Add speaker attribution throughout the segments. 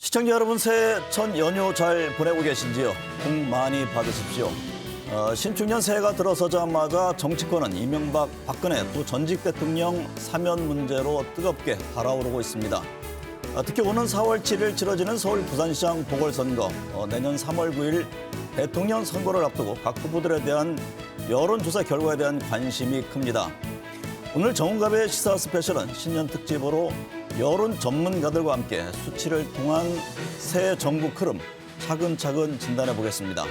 Speaker 1: 시청자 여러분, 새해 첫 연휴 잘 보내고 계신지요? 복 많이 받으십시오. 신축년 새해가 들어서자마자 정치권은 이명박, 박근혜 두 전직 대통령 사면 문제로 뜨겁게 달아오르고 있습니다. 특히 오는 4월 7일 치러지는 서울 부산시장 보궐선거, 내년 3월 9일 대통령 선거를 앞두고 각 후보들에 대한 여론조사 결과에 대한 관심이 큽니다. 오늘 정은갑의 시사 스페셜은 신년 특집으로 여론 전문가들과 함께 수치를 통한 새해 전국 흐름 차근차근 진단해 보겠습니다.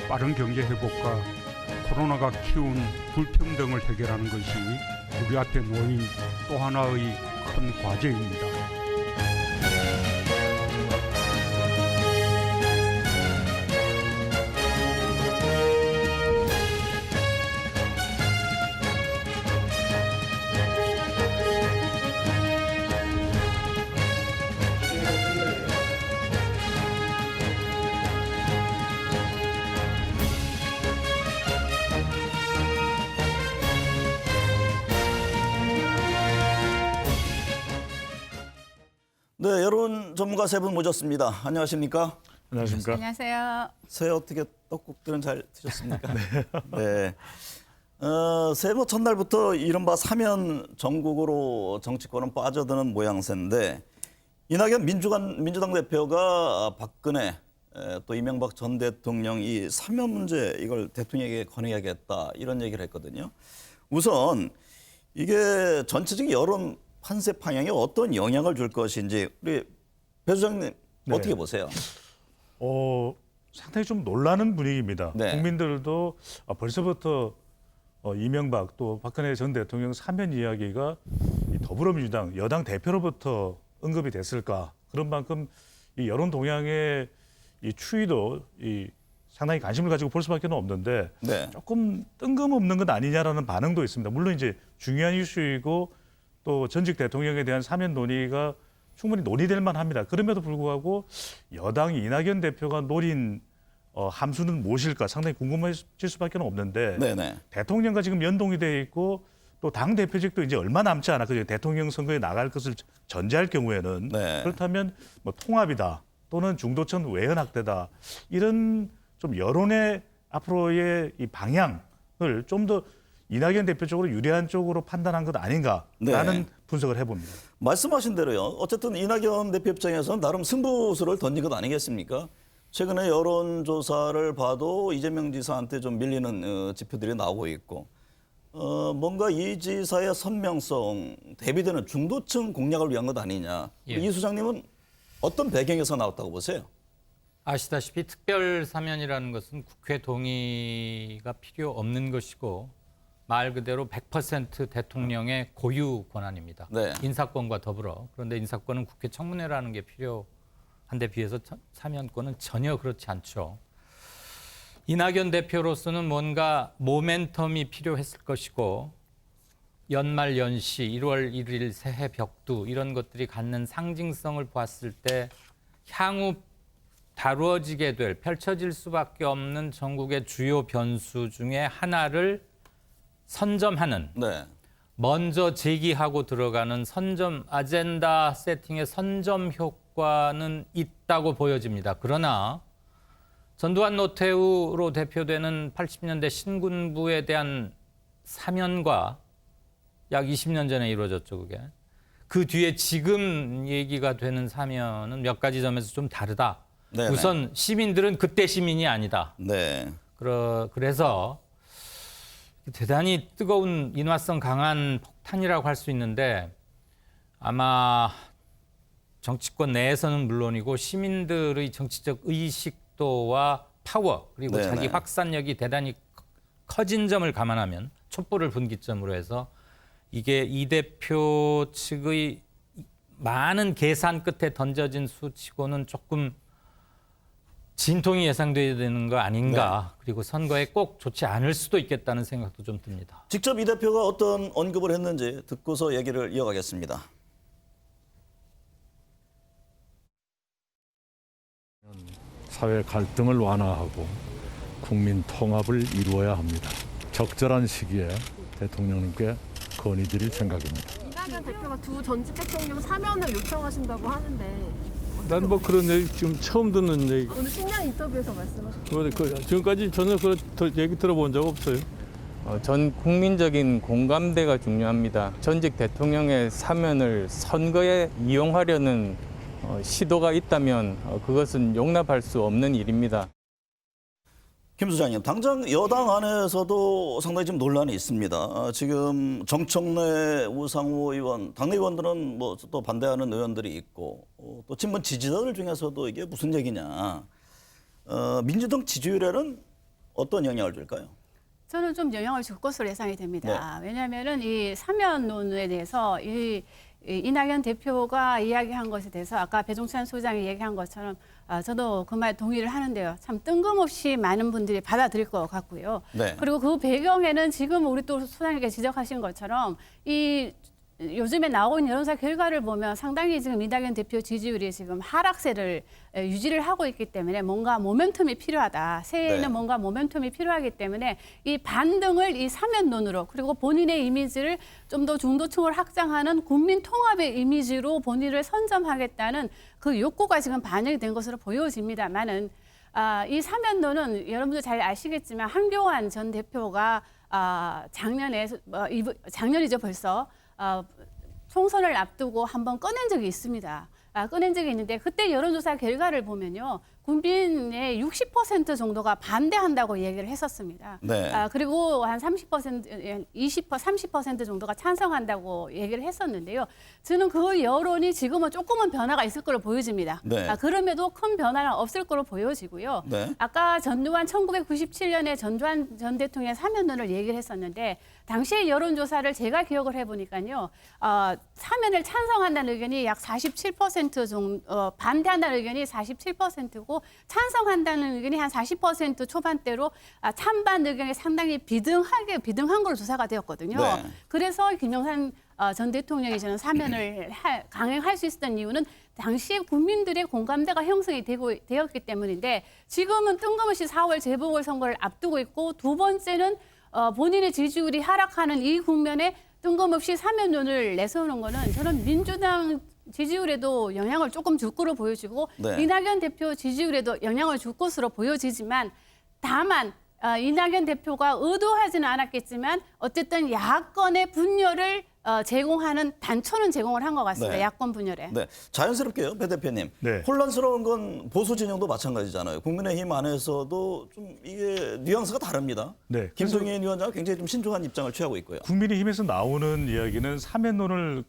Speaker 2: 빠른 경제 회복과 코로나가 키운 불평등을 해결하는 것이 우리 앞에 놓인 또 하나의 큰 과제입니다.
Speaker 1: 네, 여론 전문가 세 분 모셨습니다. 안녕하십니까?
Speaker 3: 안녕하십니까?
Speaker 4: 안녕하세요.
Speaker 1: 새해 어떻게 떡국들은 잘 드셨습니까? 네. 새해 첫날부터 이른바 사면 정국으로 정치권은 빠져드는 모양새인데 이낙연 민주당 대표가 박근혜 또 이명박 전 대통령 이 사면 문제 이걸 대통령에게 건의하겠다 이런 얘기를 했거든요. 우선 이게 전체적인 여론 판세 방향에 어떤 영향을 줄 것인지 우리 배 소장님
Speaker 3: 네.
Speaker 1: 어떻게 보세요?
Speaker 3: 상당히 좀 놀라는 분위기입니다.
Speaker 1: 네.
Speaker 3: 국민들도 벌써부터 이명박 또 박근혜 전 대통령 사면 이야기가 이 더불어민주당 여당 대표로부터 언급이 됐을까? 그런 만큼 이 여론 동향의 이 추이도 상당히 관심을 가지고 볼 수밖에 없는데
Speaker 1: 네.
Speaker 3: 조금 뜬금없는 것 아니냐라는 반응도 있습니다. 물론 이제 중요한 이슈이고 또 전직 대통령에 대한 사면 논의가 충분히 논의될 만합니다. 그럼에도 불구하고 여당이 이낙연 대표가 노린 함수는 무엇일까 상당히 궁금해질 수밖에 없는데
Speaker 1: 네네.
Speaker 3: 대통령과 지금 연동이 돼 있고 또 당 대표직도 이제 얼마 남지 않았거든요. 대통령 선거에 나갈 것을 전제할 경우에는
Speaker 1: 네.
Speaker 3: 그렇다면 뭐 통합이다 또는 중도층 외연 확대다 이런 좀 여론의 앞으로의 이 방향을 좀 더 이낙연 대표 쪽으로 유리한 쪽으로 판단한 것 아닌가라는
Speaker 1: 네.
Speaker 3: 분석을 해봅니다.
Speaker 1: 말씀하신 대로요. 어쨌든 이낙연 대표 입장에서는 나름 승부수를 던진 것 아니겠습니까? 최근에 여론조사를 봐도 이재명 지사한테 좀 밀리는 지표들이 나오고 있고 뭔가 이 지사의 선명성, 대비되는 중도층 공략을 위한 것 아니냐.
Speaker 4: 예.
Speaker 1: 이 수장님은 어떤 배경에서 나왔다고 보세요?
Speaker 4: 아시다시피 특별 사면이라는 것은 국회 동의가 필요 없는 것이고 말 그대로 100% 대통령의 고유 권한입니다.
Speaker 1: 네.
Speaker 4: 인사권과 더불어. 그런데 인사권은 국회 청문회라는 게 필요한데 비해서 사면권은 전혀 그렇지 않죠. 이낙연 대표로서는 뭔가 모멘텀이 필요했을 것이고 연말 연시, 1월 1일 새해 벽두 이런 것들이 갖는 상징성을 보았을 때 향후 다루어지게 될, 펼쳐질 수밖에 없는 전국의 주요 변수 중에 하나를 선점하는,
Speaker 1: 네.
Speaker 4: 먼저 제기하고 들어가는 선점, 아젠다 세팅의 선점 효과는 있다고 보여집니다. 그러나 전두환 노태우로 대표되는 80년대 신군부에 대한 사면과 약 20년 전에 이루어졌죠, 그게. 그 뒤에 지금 얘기가 되는 사면은 몇 가지 점에서 좀 다르다.
Speaker 1: 네네.
Speaker 4: 우선 시민들은 그때 시민이 아니다.
Speaker 1: 네.
Speaker 4: 그래서 대단히 뜨거운 인화성 강한 폭탄이라고 할 수 있는데 아마 정치권 내에서는 물론이고 시민들의 정치적 의식도와 파워 그리고
Speaker 1: 네네.
Speaker 4: 자기 확산력이 대단히 커진 점을 감안하면 촛불을 분기점으로 해서 이게 이 대표 측의 많은 계산 끝에 던져진 수치고는 조금 진통이 예상돼야 되는 거 아닌가.
Speaker 1: 네.
Speaker 4: 그리고 선거에 꼭 좋지 않을 수도 있겠다는 생각도 좀 듭니다.
Speaker 1: 직접 이 대표가 어떤 언급을 했는지 듣고서 얘기를 이어가겠습니다.
Speaker 5: 사회 갈등을 완화하고 국민 통합을 이루어야 합니다. 적절한 시기에 대통령님께 건의드릴 생각입니다.
Speaker 6: 이낙연 대표가 두 전직 대통령 사면을 요청하신다고 하는데
Speaker 7: 난 뭐 그런 얘기 지금 처음 듣는 얘기.
Speaker 6: 오늘 신년 인터뷰에서 말씀하셨죠.
Speaker 7: 지금까지 전혀 그런 얘기 들어본 적 없어요.
Speaker 8: 전 국민적인 공감대가 중요합니다. 전직 대통령의 사면을 선거에 이용하려는 시도가 있다면 그것은 용납할 수 없는 일입니다.
Speaker 1: 김 소장님, 당장 여당 안에서도 상당히 좀 논란이 있습니다. 지금 정청래, 우상호 의원, 당내 의원들은 뭐 또 반대하는 의원들이 있고 또 친문 지지자들 중에서도 이게 무슨 얘기냐. 민주당 지지율에는 어떤 영향을 줄까요?
Speaker 9: 저는 좀 영향을 줄 것으로 예상이 됩니다. 왜냐하면은 이 사면론에 대해서 이낙연 대표가 이야기한 것에 대해서 아까 배종찬 소장이 얘기한 것처럼 저도 그 말 동의를 하는데요. 참 뜬금없이 많은 분들이 받아들일 것 같고요.
Speaker 1: 네.
Speaker 9: 그리고 그 배경에는 지금 우리 또 소장님께 지적하신 것처럼 이 요즘에 나오는 여론조사 결과를 보면 상당히 지금 이낙연 대표 지지율이 지금 하락세를 유지를 하고 있기 때문에 뭔가 모멘텀이 필요하다. 새해에는
Speaker 1: 네.
Speaker 9: 뭔가 모멘텀이 필요하기 때문에 이 반등을 이 사면론으로 그리고 본인의 이미지를 좀 더 중도층을 확장하는 국민 통합의 이미지로 본인을 선점하겠다는 그 욕구가 지금 반영이 된 것으로 보여집니다만은 이 사면론은 여러분들 잘 아시겠지만 한교안 전 대표가 작년이죠 벌써. 총선을 앞두고 한번 꺼낸 적이 있습니다. 꺼낸 적이 있는데 그때 여론조사 결과를 보면요. 국민의 60% 정도가 반대한다고 얘기를 했었습니다.
Speaker 1: 네.
Speaker 9: 그리고 한 30% 정도가 찬성한다고 얘기를 했었는데요. 저는 그 여론이 지금은 조금은 변화가 있을 거로 보여집니다.
Speaker 1: 네.
Speaker 9: 그럼에도 큰 변화는 없을 거로 보여지고요.
Speaker 1: 네.
Speaker 9: 아까 전두환 1997년에 전두환 전 대통령의 사면론을 얘기를 했었는데 당시의 여론조사를 제가 기억을 해보니까요. 사면을 찬성한다는 의견이 약 47% 정도, 반대한다는 의견이 47%고 찬성한다는 의견이 한 40% 초반대로 찬반 의견이 상당히 비등한 걸로 조사가 되었거든요.
Speaker 1: 네.
Speaker 9: 그래서 김영삼 전 대통령이 저는 사면을 강행할 수 있었던 이유는 당시 국민들의 공감대가 형성이 되었기 때문인데 지금은 뜬금없이 4월 재보궐선거를 앞두고 있고 두 번째는 본인의 지지율이 하락하는 이 국면에 뜬금없이 사면론을 내세우는 거는 저는 민주당 지지율에도 영향을 조금 줄 거로 보여지고
Speaker 1: 네.
Speaker 9: 이낙연 대표 지지율에도 영향을 줄 것으로 보여지지만 다만 이낙연 대표가 의도하지는 않았겠지만 어쨌든 야권의 분열을 제공하는 단초는 제공을 한 것 같습니다.
Speaker 1: 네.
Speaker 9: 야권 분열에.
Speaker 1: 네, 자연스럽게요, 배 대표님.
Speaker 3: 네.
Speaker 1: 혼란스러운 건 보수 진영도 마찬가지잖아요. 국민의힘 안에서도 좀 이게 뉘앙스가 다릅니다.
Speaker 3: 네.
Speaker 1: 김성인 위원장은 굉장히 좀 신중한 입장을 취하고 있고요.
Speaker 3: 국민의힘에서 나오는 이야기는 사면론을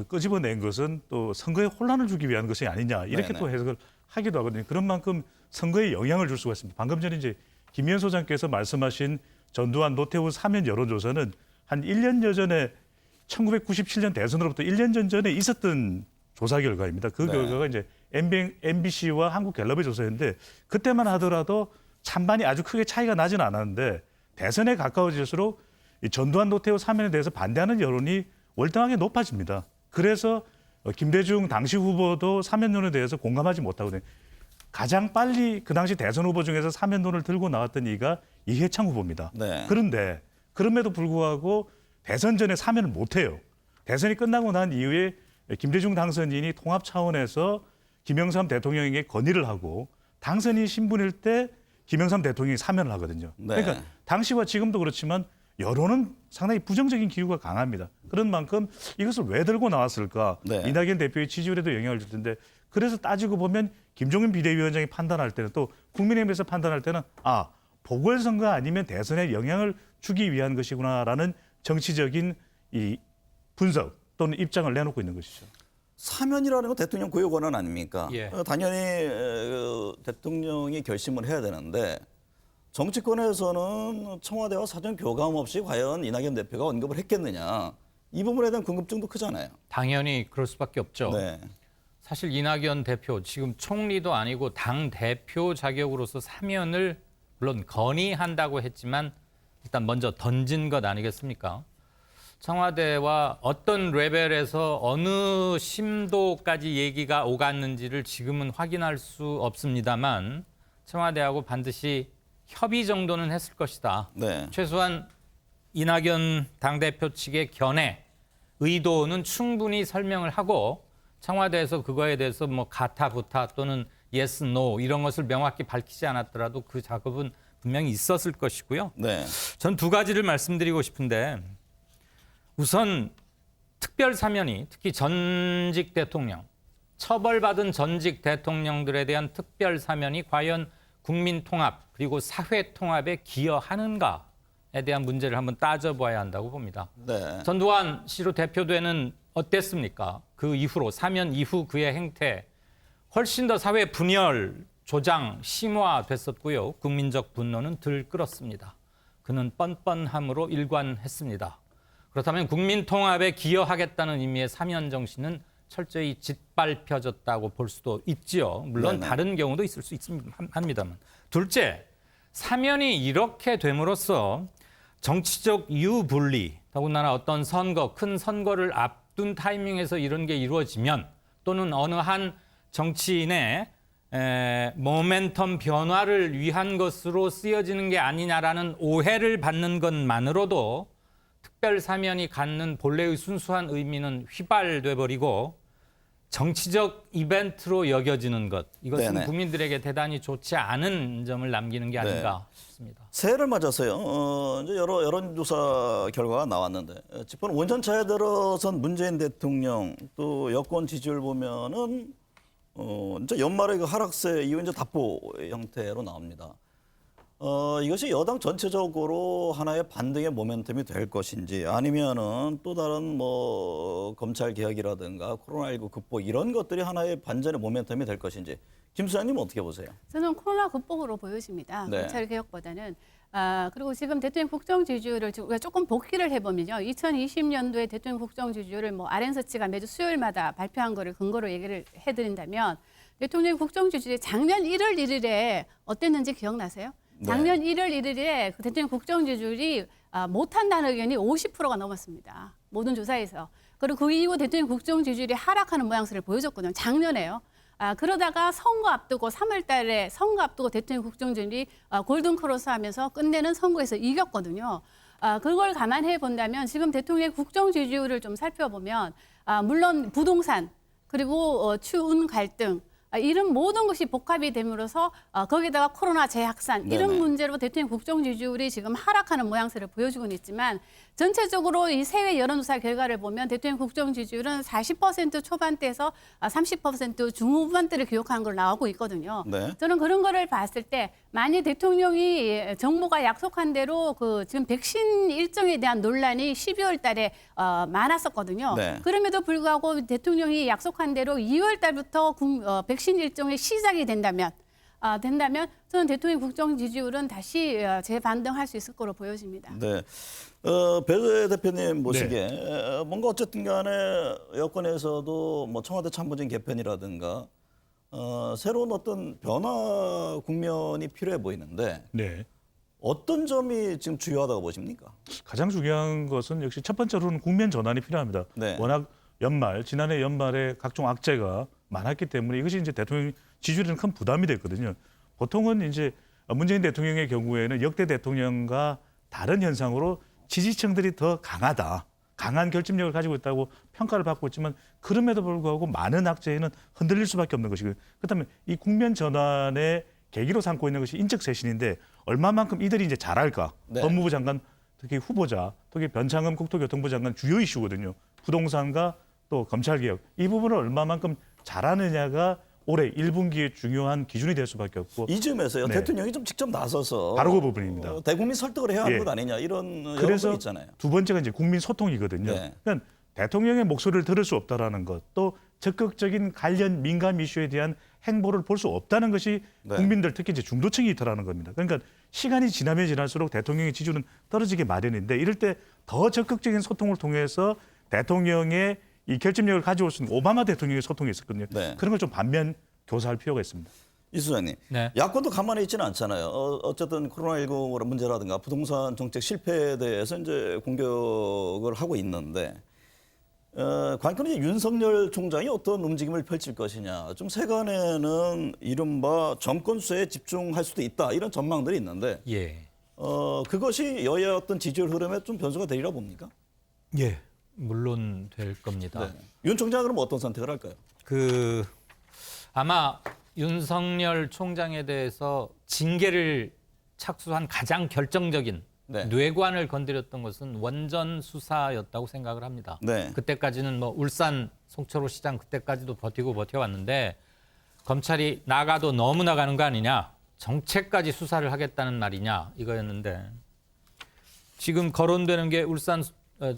Speaker 3: 끄집어낸 것은 또 선거에 혼란을 주기 위한 것이 아니냐 이렇게
Speaker 1: 네네.
Speaker 3: 또 해석을 하기도 하거든요. 그런 만큼 선거에 영향을 줄 수가 있습니다. 방금 전에 이제 김현 소장께서 말씀하신 전두환 노태우 사면 여론조사는 한 1년여 전에 1997년 대선으로부터 1년 전에 있었던 조사 결과입니다. 그
Speaker 1: 네.
Speaker 3: 결과가 이제 MBC와 한국갤럽의 조사였는데 그때만 하더라도 찬반이 아주 크게 차이가 나지는 않았는데 대선에 가까워질수록 이 전두환 노태우 사면에 대해서 반대하는 여론이 월등하게 높아집니다. 그래서 김대중 당시 후보도 사면론에 대해서 공감하지 못하거든요. 가장 빨리 그 당시 대선 후보 중에서 사면론을 들고 나왔던 이가 이해창 후보입니다.
Speaker 1: 네.
Speaker 3: 그런데 그럼에도 불구하고 대선 전에 사면을 못해요. 대선이 끝나고 난 이후에 김대중 당선인이 통합 차원에서 김영삼 대통령에게 건의를 하고 당선인 신분일 때 김영삼 대통령이 사면을 하거든요.
Speaker 1: 네.
Speaker 3: 그러니까 당시와 지금도 그렇지만 여론은 상당히 부정적인 기류가 강합니다. 그런 만큼 이것을 왜 들고 나왔을까?
Speaker 1: 네.
Speaker 3: 이낙연 대표의 지지율에도 영향을 줄 텐데 그래서 따지고 보면 김종인 비대위원장이 판단할 때는 또 국민의힘에서 판단할 때는 보궐선거 아니면 대선에 영향을 주기 위한 것이구나라는 정치적인 이 분석 또는 입장을 내놓고 있는 것이죠.
Speaker 1: 사면이라는 건 대통령 고유 권한 아닙니까?
Speaker 4: 예.
Speaker 1: 당연히 대통령이 결심을 해야 되는데 정치권에서는 청와대와 사전 교감 없이 과연 이낙연 대표가 언급을 했겠느냐. 이 부분에 대한 궁금증도 크잖아요.
Speaker 4: 당연히 그럴 수밖에 없죠.
Speaker 1: 네.
Speaker 4: 사실 이낙연 대표 지금 총리도 아니고 당 대표 자격으로서 사면을 물론 건의한다고 했지만 일단 먼저 던진 것 아니겠습니까? 청와대와 어떤 레벨에서 어느 심도까지 얘기가 오갔는지를 지금은 확인할 수 없습니다만 청와대하고 반드시 협의 정도는 했을 것이다.
Speaker 1: 네.
Speaker 4: 최소한 이낙연 당대표 측의 견해, 의도는 충분히 설명을 하고 청와대에서 그거에 대해서 뭐 가타부타 또는 yes, no 이런 것을 명확히 밝히지 않았더라도 그 작업은 분명히 있었을 것이고요.
Speaker 1: 네.
Speaker 4: 전 두 가지를 말씀드리고 싶은데 우선 특별 사면이 특히 전직 대통령, 처벌받은 전직 대통령들에 대한 특별 사면이 과연 국민 통합 그리고 사회 통합에 기여하는가에 대한 문제를 한번 따져봐야 한다고 봅니다.
Speaker 1: 네.
Speaker 4: 전두환 씨로 대표되는 어땠습니까? 그 이후로 사면 이후 그의 행태 훨씬 더 사회 분열, 조장, 심화됐었고요. 국민적 분노는 들끓었습니다. 그는 뻔뻔함으로 일관했습니다. 그렇다면 국민 통합에 기여하겠다는 의미의 사면 정신은 철저히 짓밟혀졌다고 볼 수도 있지요. 물론
Speaker 1: 네네.
Speaker 4: 다른 경우도 있을 수 합니다만. 둘째, 사면이 이렇게 됨으로써 정치적 유불리, 더군다나 어떤 선거, 큰 선거를 앞둔 타이밍에서 이런 게 이루어지면 또는 어느 한 정치인의 모멘텀 변화를 위한 것으로 쓰여지는 게 아니냐라는 오해를 받는 것만으로도 특별 사면이 갖는 본래의 순수한 의미는 휘발돼 버리고 정치적 이벤트로 여겨지는 것. 이것은
Speaker 1: 네네.
Speaker 4: 국민들에게 대단히 좋지 않은 점을 남기는 게 아닌가 싶습니다.
Speaker 1: 새해를 맞아서요. 이제 여러 여론조사 결과가 나왔는데 집권 5년차에 들어선 문재인 대통령 또 여권 지지율 보면은 이제 연말에 그 하락세 이후 이제 답보 형태로 나옵니다. 이것이 여당 전체적으로 하나의 반등의 모멘텀이 될 것인지 아니면은 또 다른 뭐 검찰 개혁이라든가 코로나19 극복 이런 것들이 하나의 반전의 모멘텀이 될 것인지 김 수장님 어떻게 보세요?
Speaker 9: 저는 코로나 극복으로 보여집니다.
Speaker 1: 네.
Speaker 9: 검찰 개혁보다는. 그리고 지금 대통령 국정 지지율을 우리가 조금 복기를 해보면요. 2020년도에 대통령 국정 지지율을 뭐 RN서치가 매주 수요일마다 발표한 거를 근거로 얘기를 해드린다면 대통령 국정 지지율이 작년 1월 1일에 어땠는지 기억나세요?
Speaker 1: 네.
Speaker 9: 작년 1월 1일에 그 대통령 국정 지지율이 못한다는 의견이 50%가 넘었습니다. 모든 조사에서. 그리고 그 이후 대통령 국정 지지율이 하락하는 모양새를 보여줬거든요. 작년에요. 그러다가 선거 앞두고 3월 달에 선거 앞두고 대통령 국정 지지율이 골든크로스 하면서 끝내는 선거에서 이겼거든요. 그걸 감안해 본다면 지금 대통령의 국정 지지율을 좀 살펴보면 물론 부동산 그리고 추운 갈등 이런 모든 것이 복합이 됨으로써 거기다가 코로나 재확산 이런
Speaker 1: 네네.
Speaker 9: 문제로 대통령 국정 지지율이 지금 하락하는 모양새를 보여주고는 있지만 전체적으로 이 세외 여론조사 결과를 보면 대통령 국정 지지율은 40% 초반대에서 30% 중후반대를 기록하는 걸 나오고 있거든요.
Speaker 1: 네.
Speaker 9: 저는 그런 거를 봤을 때 만약 대통령이 정부가 약속한 대로 그 지금 백신 일정에 대한 논란이 12월 달에 많았었거든요.
Speaker 1: 네.
Speaker 9: 그럼에도 불구하고 대통령이 약속한 대로 2월 달부터 백신 일정이 시작이 된다면 저는 대통령 국정 지지율은 다시 재반등할 수 있을 거로 보여집니다.
Speaker 1: 네. 배 대표님 보시기에 뭔가 어쨌든 간에 여권에서도 뭐 청와대 참모진 개편이라든가 새로운 어떤 변화 국면이 필요해 보이는데
Speaker 3: 네.
Speaker 1: 어떤 점이 지금 주요하다고 보십니까?
Speaker 3: 가장 중요한 것은 역시 첫 번째로는 국면 전환이 필요합니다.
Speaker 1: 네.
Speaker 3: 워낙 지난해 연말에 각종 악재가 많았기 때문에 이것이 이제 대통령 지지율에는 큰 부담이 됐거든요. 보통은 이제 문재인 대통령의 경우에는 역대 대통령과 다른 현상으로 지지층들이 더 강한 결집력을 가지고 있다고 평가를 받고 있지만 그럼에도 불구하고 많은 악재에는 흔들릴 수밖에 없는 것이고 그렇다면 이 국면 전환의 계기로 삼고 있는 것이 인적 쇄신인데 얼마만큼 이들이 이제 잘할까?
Speaker 1: 네.
Speaker 3: 법무부 장관 특히 후보자, 특히 변창흠 국토교통부 장관 주요 이슈거든요. 부동산과 또 검찰개혁 이 부분을 얼마만큼 잘하느냐가 올해 1분기에 중요한 기준이 될 수밖에 없고
Speaker 1: 이 점에서요.
Speaker 3: 네.
Speaker 1: 대통령이 좀 직접 나서서
Speaker 3: 바로 그 부분입니다.
Speaker 1: 대국민 설득을 해야 하는
Speaker 3: 예.
Speaker 1: 것 아니냐 이런
Speaker 3: 그래서
Speaker 1: 여론도 있잖아요.
Speaker 3: 두 번째가 이제 국민 소통이거든요.
Speaker 1: 네.
Speaker 3: 그러니까 대통령의 목소리를 들을 수 없다라는 것, 또 적극적인 관련 민감 이슈에 대한 행보를 볼 수 없다는 것이
Speaker 1: 네.
Speaker 3: 국민들 특히 이제 중도층이 있다라는 겁니다. 그러니까 시간이 지나면 지날수록 대통령의 지지율은 떨어지게 마련인데 이럴 때 더 적극적인 소통을 통해서 대통령의 이 결집력을 가져올 수 있는 오바마 대통령의 소통이 있었거든요.
Speaker 1: 네.
Speaker 3: 그런 걸 좀 반면 교사할 필요가 있습니다.
Speaker 1: 이 수장님,
Speaker 4: 네.
Speaker 1: 야권도 가만히 있지는 않잖아요. 어쨌든 코로나19 문제라든가 부동산 정책 실패에 대해서 이제 공격을 하고 있는데 관건은 이제 윤석열 총장이 어떤 움직임을 펼칠 것이냐. 좀 세간에는 이른바 정권 수에 집중할 수도 있다 이런 전망들이 있는데
Speaker 4: 예.
Speaker 1: 그것이 여야의 어떤 지지율 흐름에 좀 변수가 되리라 봅니까?
Speaker 4: 예. 물론 될 겁니다.
Speaker 1: 네. 윤 총장은 그럼 어떤 선택을 할까요?
Speaker 4: 아마 윤석열 총장에 대해서 징계를 착수한 가장 결정적인
Speaker 1: 네.
Speaker 4: 뇌관을 건드렸던 것은 원전 수사였다고 생각을 합니다.
Speaker 1: 네.
Speaker 4: 그때까지는 뭐 울산 송철호 시장 그때까지도 버텨왔는데 검찰이 나가도 너무 나가는 거 아니냐, 정책까지 수사를 하겠다는 말이냐 이거였는데 지금 거론되는 게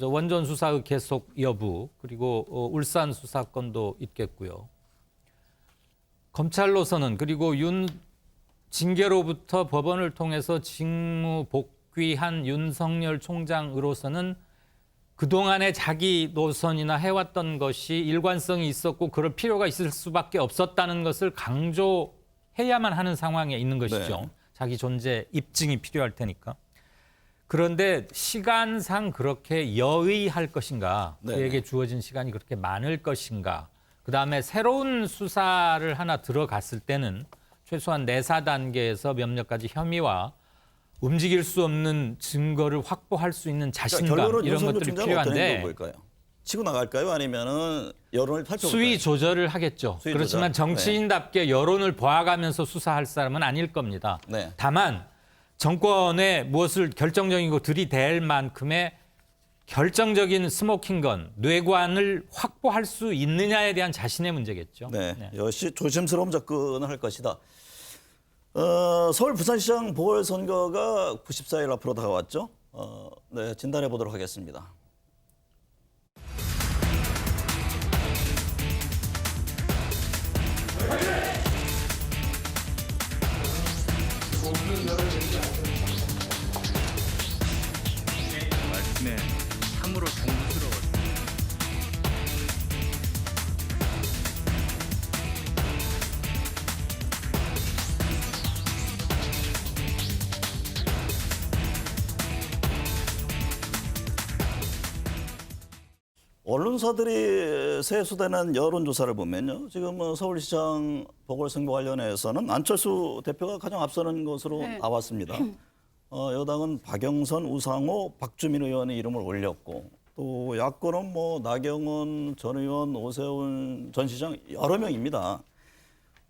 Speaker 4: 원전 수사의 계속 여부 그리고 울산 수사건도 있겠고요. 검찰로서는 그리고 징계로부터 법원을 통해서 직무 복귀한 윤석열 총장으로서는 그동안의 자기 노선이나 해왔던 것이 일관성이 있었고 그럴 필요가 있을 수밖에 없었다는 것을 강조해야만 하는 상황에 있는 것이죠.
Speaker 1: 네.
Speaker 4: 자기 존재 입증이 필요할 테니까. 그런데 시간상 그렇게 여의할 것인가,
Speaker 1: 네.
Speaker 4: 그에게 주어진 시간이 그렇게 많을 것인가, 그다음에 새로운 수사를 하나 들어갔을 때는 최소한 내사 단계에서 몇몇 가지 혐의와 움직일 수 없는 증거를 확보할 수 있는 자신감
Speaker 1: 결론은
Speaker 4: 이런
Speaker 1: 윤석열
Speaker 4: 것들이
Speaker 1: 총장은 어떤 행동을
Speaker 4: 필요한데
Speaker 1: 보일까요? 치고 나갈까요? 아니면은 여론을 살펴볼까요?
Speaker 4: 수위 조절을 하겠죠.
Speaker 1: 수위
Speaker 4: 그렇지만
Speaker 1: 조절.
Speaker 4: 정치인답게 여론을 봐가면서 수사할 사람은 아닐 겁니다.
Speaker 1: 네.
Speaker 4: 다만 정권에 무엇을 결정적이고 들이댈 만큼의 결정적인 스모킹건, 뇌관을 확보할 수 있느냐에 대한 자신의 문제겠죠.
Speaker 1: 네.
Speaker 4: 네.
Speaker 1: 역시 조심스러운 접근을 할 것이다. 서울 부산시장 보궐선거가 94일 앞으로 다가왔죠. 네, 진단해 보도록 하겠습니다.
Speaker 8: 말씀에 참으로 당부스러웠습니다.
Speaker 1: 언론사들이 세수되는 여론조사를 보면요. 지금 서울시장 보궐선거 관련해서는 안철수 대표가 가장 앞서는 것으로
Speaker 9: 네.
Speaker 1: 나왔습니다. 여당은 박영선, 우상호, 박주민 의원의 이름을 올렸고 또 야권은 뭐 나경원 전 의원, 오세훈 전 시장 여러 명입니다.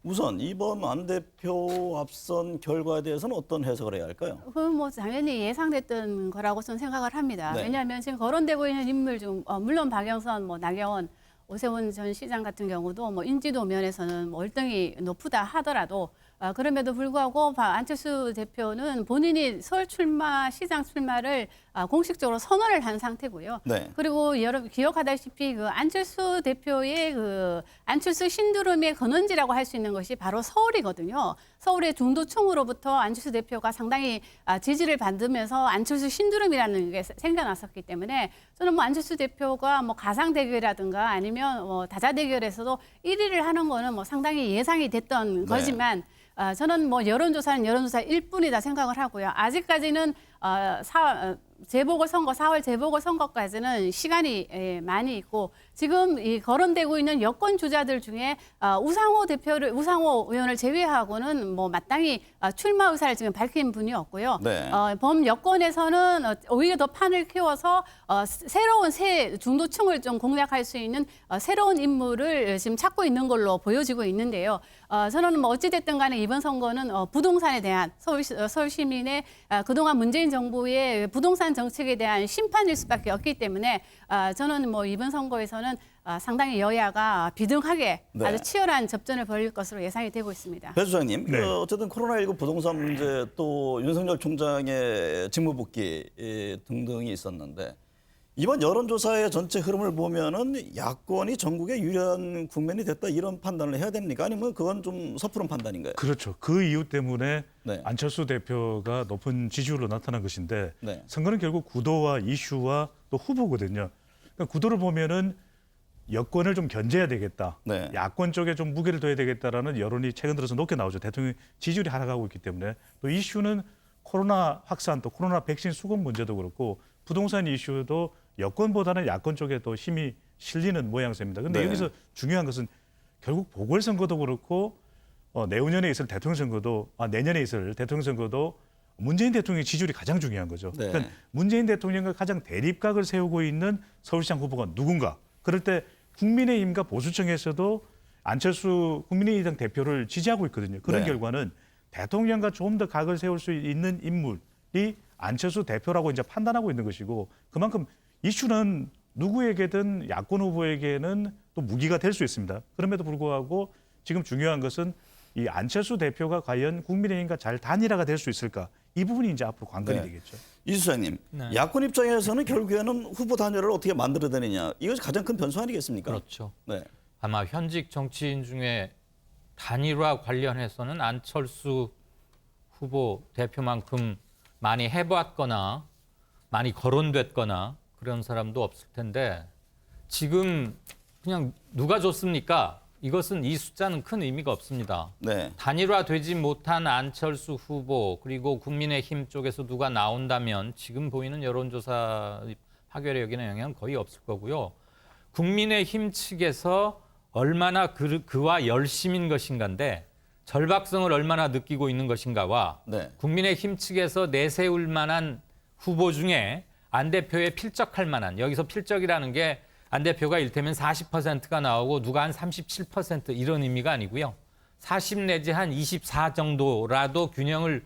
Speaker 1: 우선 이번 안 대표 앞선 결과에 대해서는 어떤 해석을 해야 할까요?
Speaker 9: 그건 뭐 당연히 예상됐던 거라고 저는 생각을 합니다.
Speaker 1: 네.
Speaker 9: 왜냐하면 지금 거론되고 있는 인물 중 물론 박영선, 뭐 나경원, 오세훈 전 시장 같은 경우도 뭐 인지도 면에서는 뭐 월등히 높다 하더라도 그럼에도 불구하고 안철수 대표는 본인이 서울 출마, 시장 출마를 공식적으로 선언을 한 상태고요.
Speaker 1: 네.
Speaker 9: 그리고 여러분 기억하다시피 그 안철수 대표의 그 안철수 신두름의 근원지라고 할 수 있는 것이 바로 서울이거든요. 서울의 중도층으로부터 안철수 대표가 상당히 지지를 받으면서 안철수 신두름이라는 게 생겨났었기 때문에 저는 뭐 안철수 대표가 뭐 가상 대결이라든가 아니면 뭐 다자 대결에서도 1위를 하는 거는 뭐 상당히 예상이 됐던 거지만 저는 뭐 여론조사는 여론조사일 뿐이다 생각을 하고요. 아직까지는 재보궐선거 4월 재보궐선거까지는 시간이 많이 있고 지금 이 거론되고 있는 여권 주자들 중에 우상호 의원을 제외하고는 뭐 마땅히 출마 의사를 지금 밝힌 분이 없고요.
Speaker 1: 네.
Speaker 9: 범여권에서는 오히려 더 판을 키워서 새로운 새 중도층을 좀 공략할 수 있는 새로운 인물을 지금 찾고 있는 걸로 보여지고 있는데요. 저는 뭐 어찌됐든 간에 이번 선거는 부동산에 대한 서울 시민의 그동안 문재인 정부의 부동산 정책에 대한 심판일 수밖에 없기 때문에 저는 뭐 이번 선거에서는 상당히 여야가 비등하게
Speaker 1: 네.
Speaker 9: 아주 치열한 접전을 벌일 것으로 예상이 되고 있습니다.
Speaker 1: 배 소장님,
Speaker 3: 네.
Speaker 1: 어쨌든 코로나19 부동산 문제 또 윤석열 총장의 직무복귀 등등이 있었는데 이번 여론조사의 전체 흐름을 보면은 야권이 전국에 유리한 국면이 됐다 이런 판단을 해야 됩니까? 아니면 그건 좀 섣부른 판단인가요?
Speaker 3: 그렇죠. 그 이유 때문에
Speaker 1: 네.
Speaker 3: 안철수 대표가 높은 지지율로 나타난 것인데
Speaker 1: 네.
Speaker 3: 선거는 결국 구도와 이슈와 또 후보거든요. 그러니까 구도를 보면은 여권을 좀 견제해야 되겠다.
Speaker 1: 네.
Speaker 3: 야권 쪽에 좀 무게를 둬야 되겠다라는 여론이 최근 들어서 높게 나오죠. 대통령 지지율이 하락하고 있기 때문에. 또 이슈는 코로나 확산 또 코로나 백신 수급 문제도 그렇고 부동산 이슈도 여권보다는 야권 쪽에 또 힘이 실리는 모양새입니다. 그런데
Speaker 1: 네.
Speaker 3: 여기서 중요한 것은 결국 보궐선거도 그렇고 내후년에 있을 대통령 선거도 내년에 있을 대통령 선거도 문재인 대통령의 지지율이 가장 중요한 거죠.
Speaker 1: 네.
Speaker 3: 그러니까 문재인 대통령과 가장 대립각을 세우고 있는 서울시장 후보가 누군가. 그럴 때 국민의힘과 보수층에서도 안철수 국민의힘 대표를 지지하고 있거든요. 그런
Speaker 1: 네.
Speaker 3: 결과는 대통령과 좀 더 각을 세울 수 있는 인물이 안철수 대표라고 이제 판단하고 있는 것이고 그만큼 이슈는 누구에게든 야권 후보에게는 또 무기가 될 수 있습니다. 그럼에도 불구하고 지금 중요한 것은 이 안철수 대표가 과연 국민의힘과 잘 단일화가 될 수 있을까? 이 부분이 이제 앞으로 관건이
Speaker 1: 네.
Speaker 3: 되겠죠.
Speaker 1: 이 수장님,
Speaker 4: 네.
Speaker 1: 야권 입장에서는 결국에는 후보 단일화를 어떻게 만들어내느냐 이것이 가장 큰 변수 아니겠습니까?
Speaker 4: 그렇죠.
Speaker 1: 네.
Speaker 4: 아마 현직 정치인 중에 단일화 관련해서는 안철수 후보 대표만큼 많이 해봤거나 많이 거론됐거나 그런 사람도 없을 텐데 지금 그냥 누가 좋습니까? 이것은 이 숫자는 큰 의미가 없습니다.
Speaker 1: 네.
Speaker 4: 단일화되지 못한 안철수 후보 그리고 국민의힘 쪽에서 누가 나온다면 지금 보이는 여론조사 파괴력에 여기는 영향은 거의 없을 거고요. 국민의힘 측에서 얼마나 그와 열심인 것인가인데 절박성을 얼마나 느끼고 있는 것인가와
Speaker 1: 네.
Speaker 4: 국민의힘 측에서 내세울 만한 후보 중에 안 대표에 필적할 만한 여기서 필적이라는 게 안 대표가 일테면 40%가 나오고 누가 한 37% 이런 의미가 아니고요. 40 내지 한 24 정도라도 균형을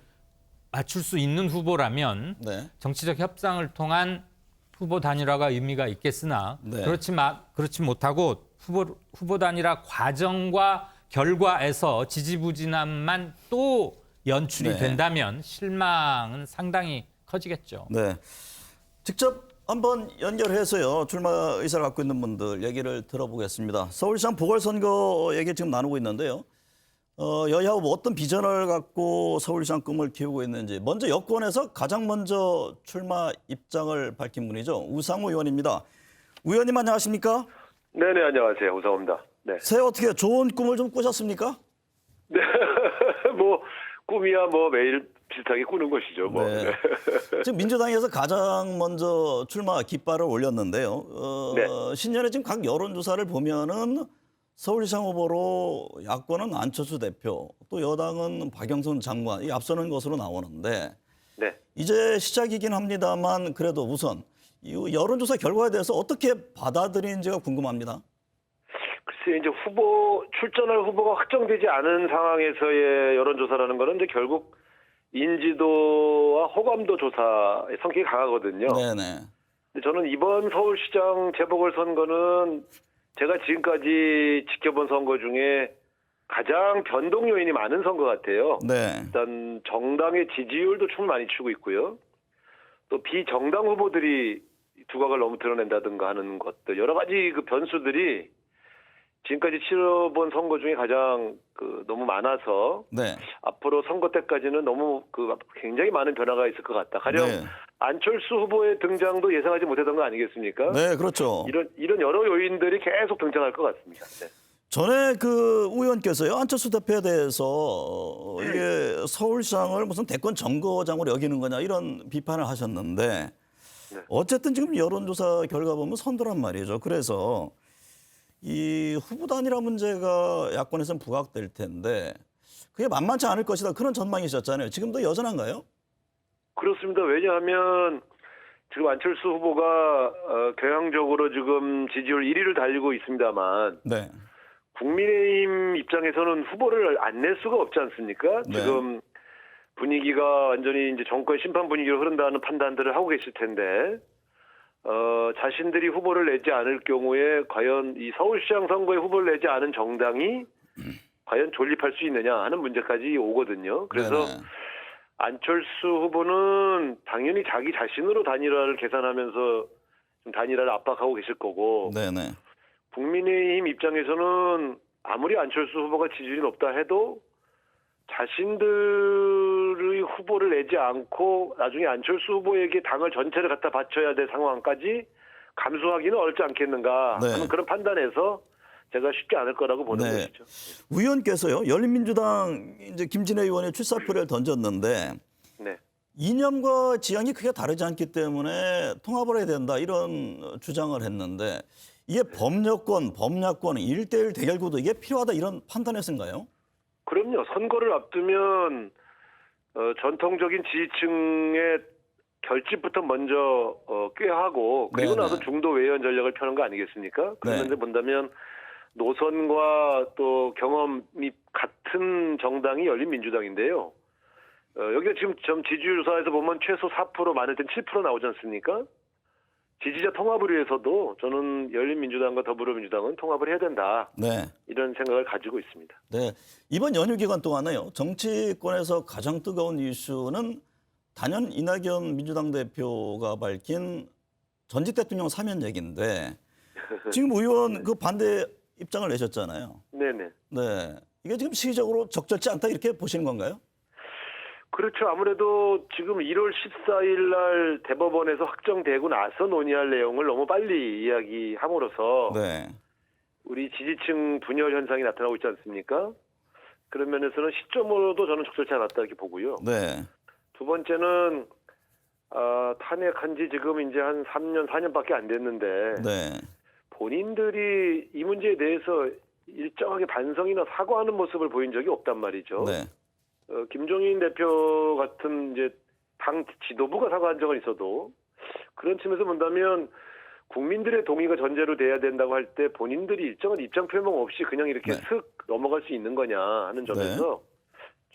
Speaker 4: 맞출 수 있는 후보라면
Speaker 1: 네.
Speaker 4: 정치적 협상을 통한 후보 단일화가 의미가 있겠으나
Speaker 1: 네.
Speaker 4: 그렇지 못하고 후보 단일화 과정과 결과에서 지지부진함만 또 연출이
Speaker 1: 네.
Speaker 4: 된다면 실망은 상당히 커지겠죠.
Speaker 1: 네. 직접 한번 연결해서요. 출마 의사를 갖고 있는 분들 얘기를 들어보겠습니다. 서울시장 보궐선거 얘기 지금 나누고 있는데요. 여야 후보 어떤 비전을 갖고 서울시장 꿈을 키우고 있는지 먼저 여권에서 가장 먼저 출마 입장을 밝힌 분이죠. 우상호 의원입니다. 의원님 안녕하십니까?
Speaker 10: 네네, 안녕하세요. 우상호입니다. 네.
Speaker 1: 새해 어떻게 좋은 꿈을 좀 꾸셨습니까?
Speaker 10: 네. 뭐, 꿈이야 뭐 매일 비슷하게 꾸는 것이죠. 뭐.
Speaker 1: 네.
Speaker 10: 네.
Speaker 1: 지금 민주당에서 가장 먼저 출마 깃발을 올렸는데요.
Speaker 10: 네.
Speaker 1: 신년에 지금 각 여론조사를 보면은 서울시장 후보로 야권은 안철수 대표, 또 여당은 박영선 장관 이 앞서는 것으로 나오는데
Speaker 10: 네.
Speaker 1: 이제 시작이긴 합니다만 그래도 우선 이 여론조사 결과에 대해서 어떻게 받아들이는지가 궁금합니다.
Speaker 10: 글쎄 이제 출전할 후보가 확정되지 않은 상황에서의 여론조사라는 거는 이제 결국 인지도와 호감도 조사의 성격이 강하거든요.
Speaker 1: 네네.
Speaker 10: 근데 저는 이번 서울시장 재보궐선거는 제가 지금까지 지켜본 선거 중에 가장 변동 요인이 많은 선거 같아요.
Speaker 1: 네.
Speaker 10: 일단 정당의 지지율도 충분히 많이 치고 있고요. 또 비정당 후보들이 두각을 너무 드러낸다든가 하는 것들 여러 가지 그 변수들이 지금까지 치러본 선거 중에 가장 너무 많아서
Speaker 1: 네.
Speaker 10: 앞으로 선거 때까지는 너무 굉장히 많은 변화가 있을 것 같다. 가령
Speaker 1: 네.
Speaker 10: 안철수 후보의 등장도 예상하지 못했던 거 아니겠습니까?
Speaker 1: 네, 그렇죠.
Speaker 10: 이런 여러 요인들이 계속 등장할 것 같습니다. 네.
Speaker 1: 전에 그 의원께서요 안철수 대표에 대해서 이게 서울시장을 무슨 대권 정거장으로 여기는 거냐 이런 비판을 하셨는데
Speaker 10: 네.
Speaker 1: 어쨌든 지금 여론조사 결과 보면 선두란 말이죠. 그래서 이 후보 단일화 문제가 야권에서는 부각될 텐데 그게 만만치 않을 것이다 그런 전망이셨잖아요. 지금도 여전한가요?
Speaker 10: 그렇습니다. 왜냐하면 지금 안철수 후보가 경향적으로 지금 지지율 1위를 달리고 있습니다만
Speaker 1: 네.
Speaker 10: 국민의힘 입장에서는 후보를 안 낼 수가 없지 않습니까?
Speaker 1: 네.
Speaker 10: 지금 분위기가 완전히 이제 정권 심판 분위기로 흐른다는 판단들을 하고 계실 텐데, 자신들이 후보를 내지 않을 경우에 과연 이 서울시장 선거에 후보를 내지 않은 정당이 과연 존립할 수 있느냐 하는 문제까지 오거든요. 그래서
Speaker 1: 네네.
Speaker 10: 안철수 후보는 당연히 자기 자신으로 단일화를 계산하면서 좀 단일화를 압박하고 계실 거고,
Speaker 1: 네네.
Speaker 10: 국민의힘 입장에서는 아무리 안철수 후보가 지지율이 높다 해도 자신들의 후보를 내지 않고 나중에 안철수 후보에게 당을 전체를 갖다 바쳐야 될 상황까지 감수하기는 어렵지 않겠는가 하는
Speaker 1: 네.
Speaker 10: 그런 판단에서 제가 쉽지 않을 거라고 보는
Speaker 1: 네.
Speaker 10: 것이죠.
Speaker 1: 의원께서요 열린민주당 이제 김진애 의원이 출사표를 던졌는데
Speaker 10: 네.
Speaker 1: 이념과 지향이 크게 다르지 않기 때문에 통합을 해야 된다 이런 주장을 했는데 이게 범여권, 범야권 1대1 대결 구도 이게 필요하다 이런 판단했은가요?
Speaker 10: 그럼요. 선거를 앞두면 전통적인 지지층의 결집부터 먼저 꾀하고 그리고
Speaker 1: 네네.
Speaker 10: 나서 중도 외연 전략을 펴는 거 아니겠습니까? 그런
Speaker 1: 네.
Speaker 10: 면에서 본다면 노선과 또 경험이 같은 정당이 열린민주당인데요. 여기가 지금 지지율 조사에서 보면 최소 4% 많을 땐 7% 나오지 않습니까? 지지자 통합을 위해서도 저는 열린민주당과 더불어민주당은 통합을 해야 된다.
Speaker 1: 네.
Speaker 10: 이런 생각을 가지고 있습니다.
Speaker 1: 네. 이번 연휴 기간 동안에요. 정치권에서 가장 뜨거운 이슈는 단연 이낙연 민주당 대표가 밝힌 전직 대통령 사면 얘기인데 지금 의원 그 반대 입장을 내셨잖아요.
Speaker 10: 네네.
Speaker 1: 네. 이게 지금 시기적으로 적절치 않다 이렇게 보시는 건가요?
Speaker 10: 그렇죠. 아무래도 지금 1월 14일 날 대법원에서 확정되고 나서 논의할 내용을 너무 빨리 이야기함으로써
Speaker 1: 네.
Speaker 10: 우리 지지층 분열 현상이 나타나고 있지 않습니까? 그런 면에서는 시점으로도 저는 적절치 않았다 이렇게 보고요.
Speaker 1: 네.
Speaker 10: 두 번째는 탄핵한 지 지금 이제 한 3년, 4년밖에 안 됐는데
Speaker 1: 네.
Speaker 10: 본인들이 이 문제에 대해서 일정하게 반성이나 사과하는 모습을 보인 적이 없단 말이죠.
Speaker 1: 네.
Speaker 10: 김종인 대표 같은 이제 당 지도부가 사과한 적은 있어도 그런 측면에서 본다면 국민들의 동의가 전제로 돼야 된다고 할 때 본인들이 일정한 입장 표명 없이 그냥 이렇게
Speaker 1: 네.
Speaker 10: 슥 넘어갈 수 있는 거냐 하는 점에서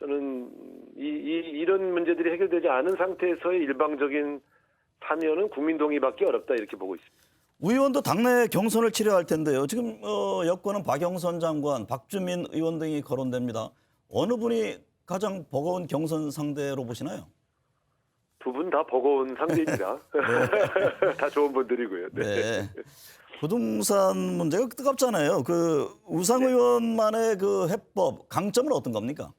Speaker 10: 저는 이런 문제들이 해결되지 않은 상태에서의 일방적인 참여는 국민 동의받기 어렵다 이렇게 보고 있습니다.
Speaker 1: 의원도 당내 경선을 치러야 할 텐데요. 지금 여권은 박영선 장관, 박주민 의원 등이 거론됩니다. 어느 분이 가장 버거운 경선 상대로 보시나요?
Speaker 10: 두 분 다 버거운 상대입니다. 다 좋은 분들이고요. 네.
Speaker 1: 네. 부동산 문제가 뜨겁잖아요. 그 우상 의원만의 그 해법 강점은 어떤 겁니까?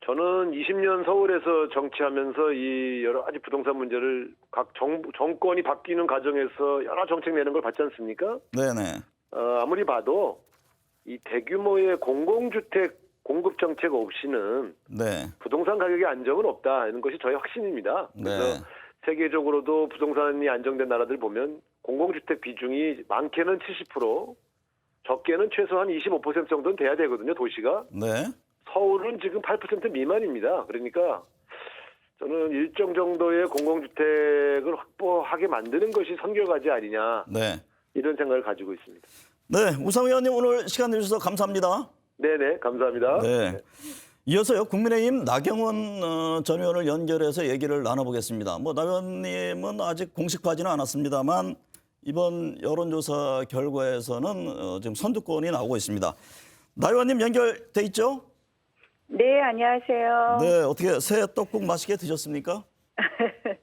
Speaker 10: 저는 20년 서울에서 정치하면서 이 여러 가지 부동산 문제를 각 정권이 바뀌는 과정에서 여러 정책 내는 걸 봤지 않습니까?
Speaker 1: 네네.
Speaker 10: 아무리 봐도 이 대규모의 공공주택 공급 정책 없이는
Speaker 1: 네.
Speaker 10: 부동산 가격의 안정은 없다 이런 것이 저의 확신입니다. 그래서
Speaker 1: 네.
Speaker 10: 세계적으로도 부동산이 안정된 나라들 보면 공공주택 비중이 많게는 70%, 적게는 최소한 25% 정도는 돼야 되거든요, 도시가.
Speaker 1: 네.
Speaker 10: 서울은 지금 8% 미만입니다. 그러니까 저는 일정 정도의 공공주택을 확보하게 만드는 것이 선결과제 아니냐
Speaker 1: 네.
Speaker 10: 이런 생각을 가지고 있습니다.
Speaker 1: 네. 우상 의원님 오늘 시간 내주셔서 감사합니다.
Speaker 10: 네네, 감사합니다.
Speaker 1: 네. 이어서요, 국민의힘 나경원 전 의원을 연결해서 얘기를 나눠보겠습니다. 뭐, 나 의원님은 아직 공식화하지는 않았습니다만, 이번 여론조사 결과에서는 지금 선두권이 나오고 있습니다. 나 의원님 연결돼 있죠?
Speaker 11: 네, 안녕하세요.
Speaker 1: 네, 어떻게 새 떡국 맛있게 드셨습니까?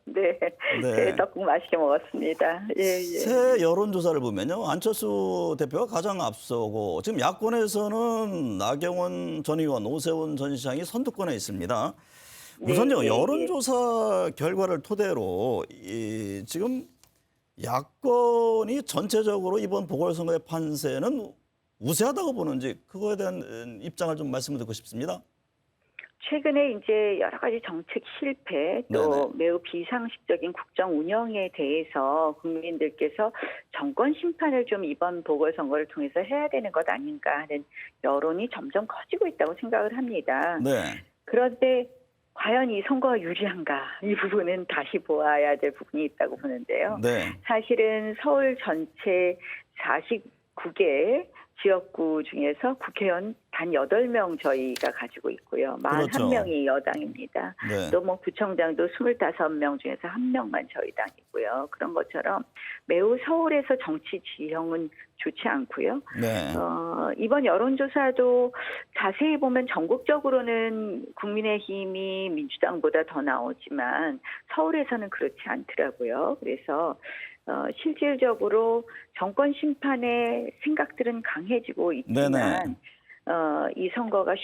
Speaker 11: 네,
Speaker 1: 네.
Speaker 11: 새 떡국 맛있게 먹었습니다. 예, 예.
Speaker 1: 새 여론조사를 보면요, 안철수 대표가 가장 앞서고 지금 야권에서는 나경원 전 의원, 오세훈 전 시장이 선두권에 있습니다. 우선요,
Speaker 11: 네, 네,
Speaker 1: 여론조사 결과를 토대로 지금 야권이 전체적으로 이번 보궐선거의 판세는 우세하다고 보는지 그거에 대한 입장을 좀 말씀을 듣고 싶습니다.
Speaker 11: 최근에 이제 여러 가지 정책 실패 또
Speaker 1: 네네.
Speaker 11: 매우 비상식적인 국정 운영에 대해서 국민들께서 정권 심판을 좀 이번 보궐선거를 통해서 해야 되는 것 아닌가 하는 여론이 점점 커지고 있다고 생각을 합니다.
Speaker 1: 네.
Speaker 11: 그런데 과연 이 선거가 유리한가? 이 부분은 다시 보아야 될 부분이 있다고 보는데요.
Speaker 1: 네.
Speaker 11: 사실은 서울 전체 49개 지역구 중에서 국회의원 단 8명 저희가 가지고 있고요. 41명이 여당입니다.
Speaker 1: 네.
Speaker 11: 또 뭐 구청장도 25명 중에서 1명만 저희 당이고요. 그런 것처럼 매우 서울에서 정치 지형은 좋지 않고요.
Speaker 1: 네.
Speaker 11: 이번 여론조사도 자세히 보면 전국적으로는 국민의힘이 민주당보다 더 나오지만 서울에서는 그렇지 않더라고요. 그래서 실질적으로 정권 심판의 생각들은 강해지고 있지만 이 선거가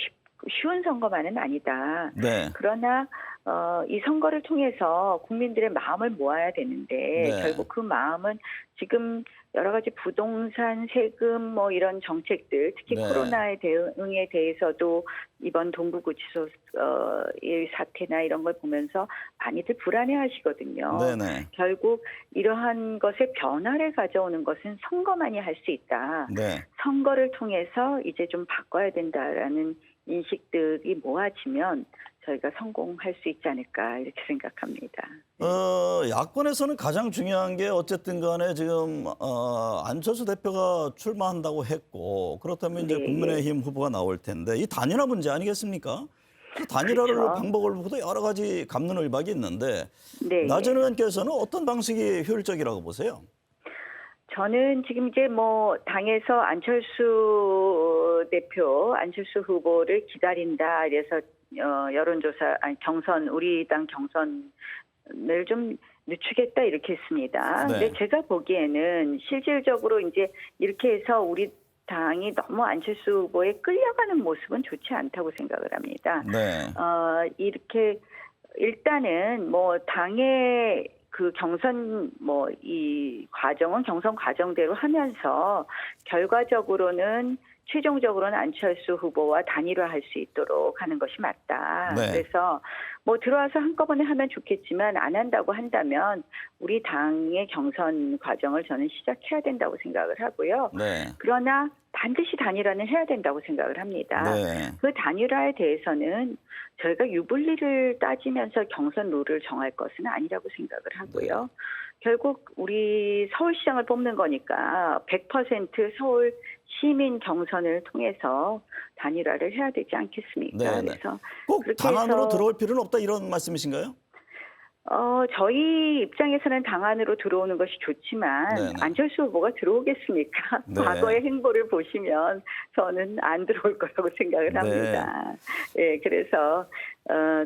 Speaker 11: 쉬운 선거만은 아니다.
Speaker 1: 네.
Speaker 11: 그러나 이 선거를 통해서 국민들의 마음을 모아야 되는데
Speaker 1: 네.
Speaker 11: 결국 그 마음은 지금 여러 가지 부동산, 세금 뭐 이런 정책들, 특히
Speaker 1: 네.
Speaker 11: 코로나에 대응에 대해서도 이번 동부구치소 의 사태나 이런 걸 보면서 많이들 불안해하시거든요.
Speaker 1: 네네.
Speaker 11: 결국 이러한 것에 변화를 가져오는 것은 선거만이 할 수 있다.
Speaker 1: 네.
Speaker 11: 선거를 통해서 이제 좀 바꿔야 된다라는 인식들이 모아지면 저희가 성공할 수 있지 않을까 이렇게 생각합니다.
Speaker 1: 야권에서는 가장 중요한 게 어쨌든 간에 지금 안철수 대표가 출마한다고 했고 그렇다면 이제
Speaker 11: 네,
Speaker 1: 국민의힘 후보가 나올 텐데 이 단일화 문제 아니겠습니까? 그 단일화를
Speaker 11: 그렇죠.
Speaker 1: 방법을 보도 여러 가지 갑론을박이 있는데
Speaker 11: 네.
Speaker 1: 나전 의원께서는 어떤 방식이 효율적이라고 보세요?
Speaker 11: 저는 지금 이제 뭐 당에서 안철수 후보를 기다린다. 그래서 여론조사, 경선, 우리 당 경선을 좀 늦추겠다 이렇게 했습니다.
Speaker 1: 네.
Speaker 11: 근데 제가 보기에는 실질적으로 이제 이렇게 해서 우리 당이 너무 안철수 후보에 끌려가는 모습은 좋지 않다고 생각을 합니다.
Speaker 1: 네.
Speaker 11: 이렇게 일단은 뭐 당의 그 경선 뭐 이 과정은 경선 과정대로 하면서 결과적으로는 최종적으로는 안철수 후보와 단일화할 수 있도록 하는 것이 맞다.
Speaker 1: 네.
Speaker 11: 그래서 뭐 들어와서 한꺼번에 하면 좋겠지만 안 한다고 한다면 우리 당의 경선 과정을 저는 시작해야 된다고 생각을 하고요.
Speaker 1: 네.
Speaker 11: 그러나 반드시 단일화는 해야 된다고 생각을 합니다.
Speaker 1: 네.
Speaker 11: 그 단일화에 대해서는 저희가 유불리를 따지면서 경선 룰을 정할 것은 아니라고 생각을 하고요. 결국 우리 서울시장을 뽑는 거니까 100% 서울 시민 경선을 통해서 단일화를 해야 되지 않겠습니까?
Speaker 1: 네, 네.
Speaker 11: 그래서
Speaker 1: 꼭
Speaker 11: 그렇게
Speaker 1: 당 안으로
Speaker 11: 해서
Speaker 1: 들어올 필요는 없다 이런 말씀이신가요?
Speaker 11: 저희 입장에서는 당 안으로 들어오는 것이 좋지만
Speaker 1: 네네.
Speaker 11: 안철수 후보가 들어오겠습니까?
Speaker 1: 네.
Speaker 11: 과거의 행보를 보시면 저는 안 들어올 거라고 생각을 합니다. 네, 그래서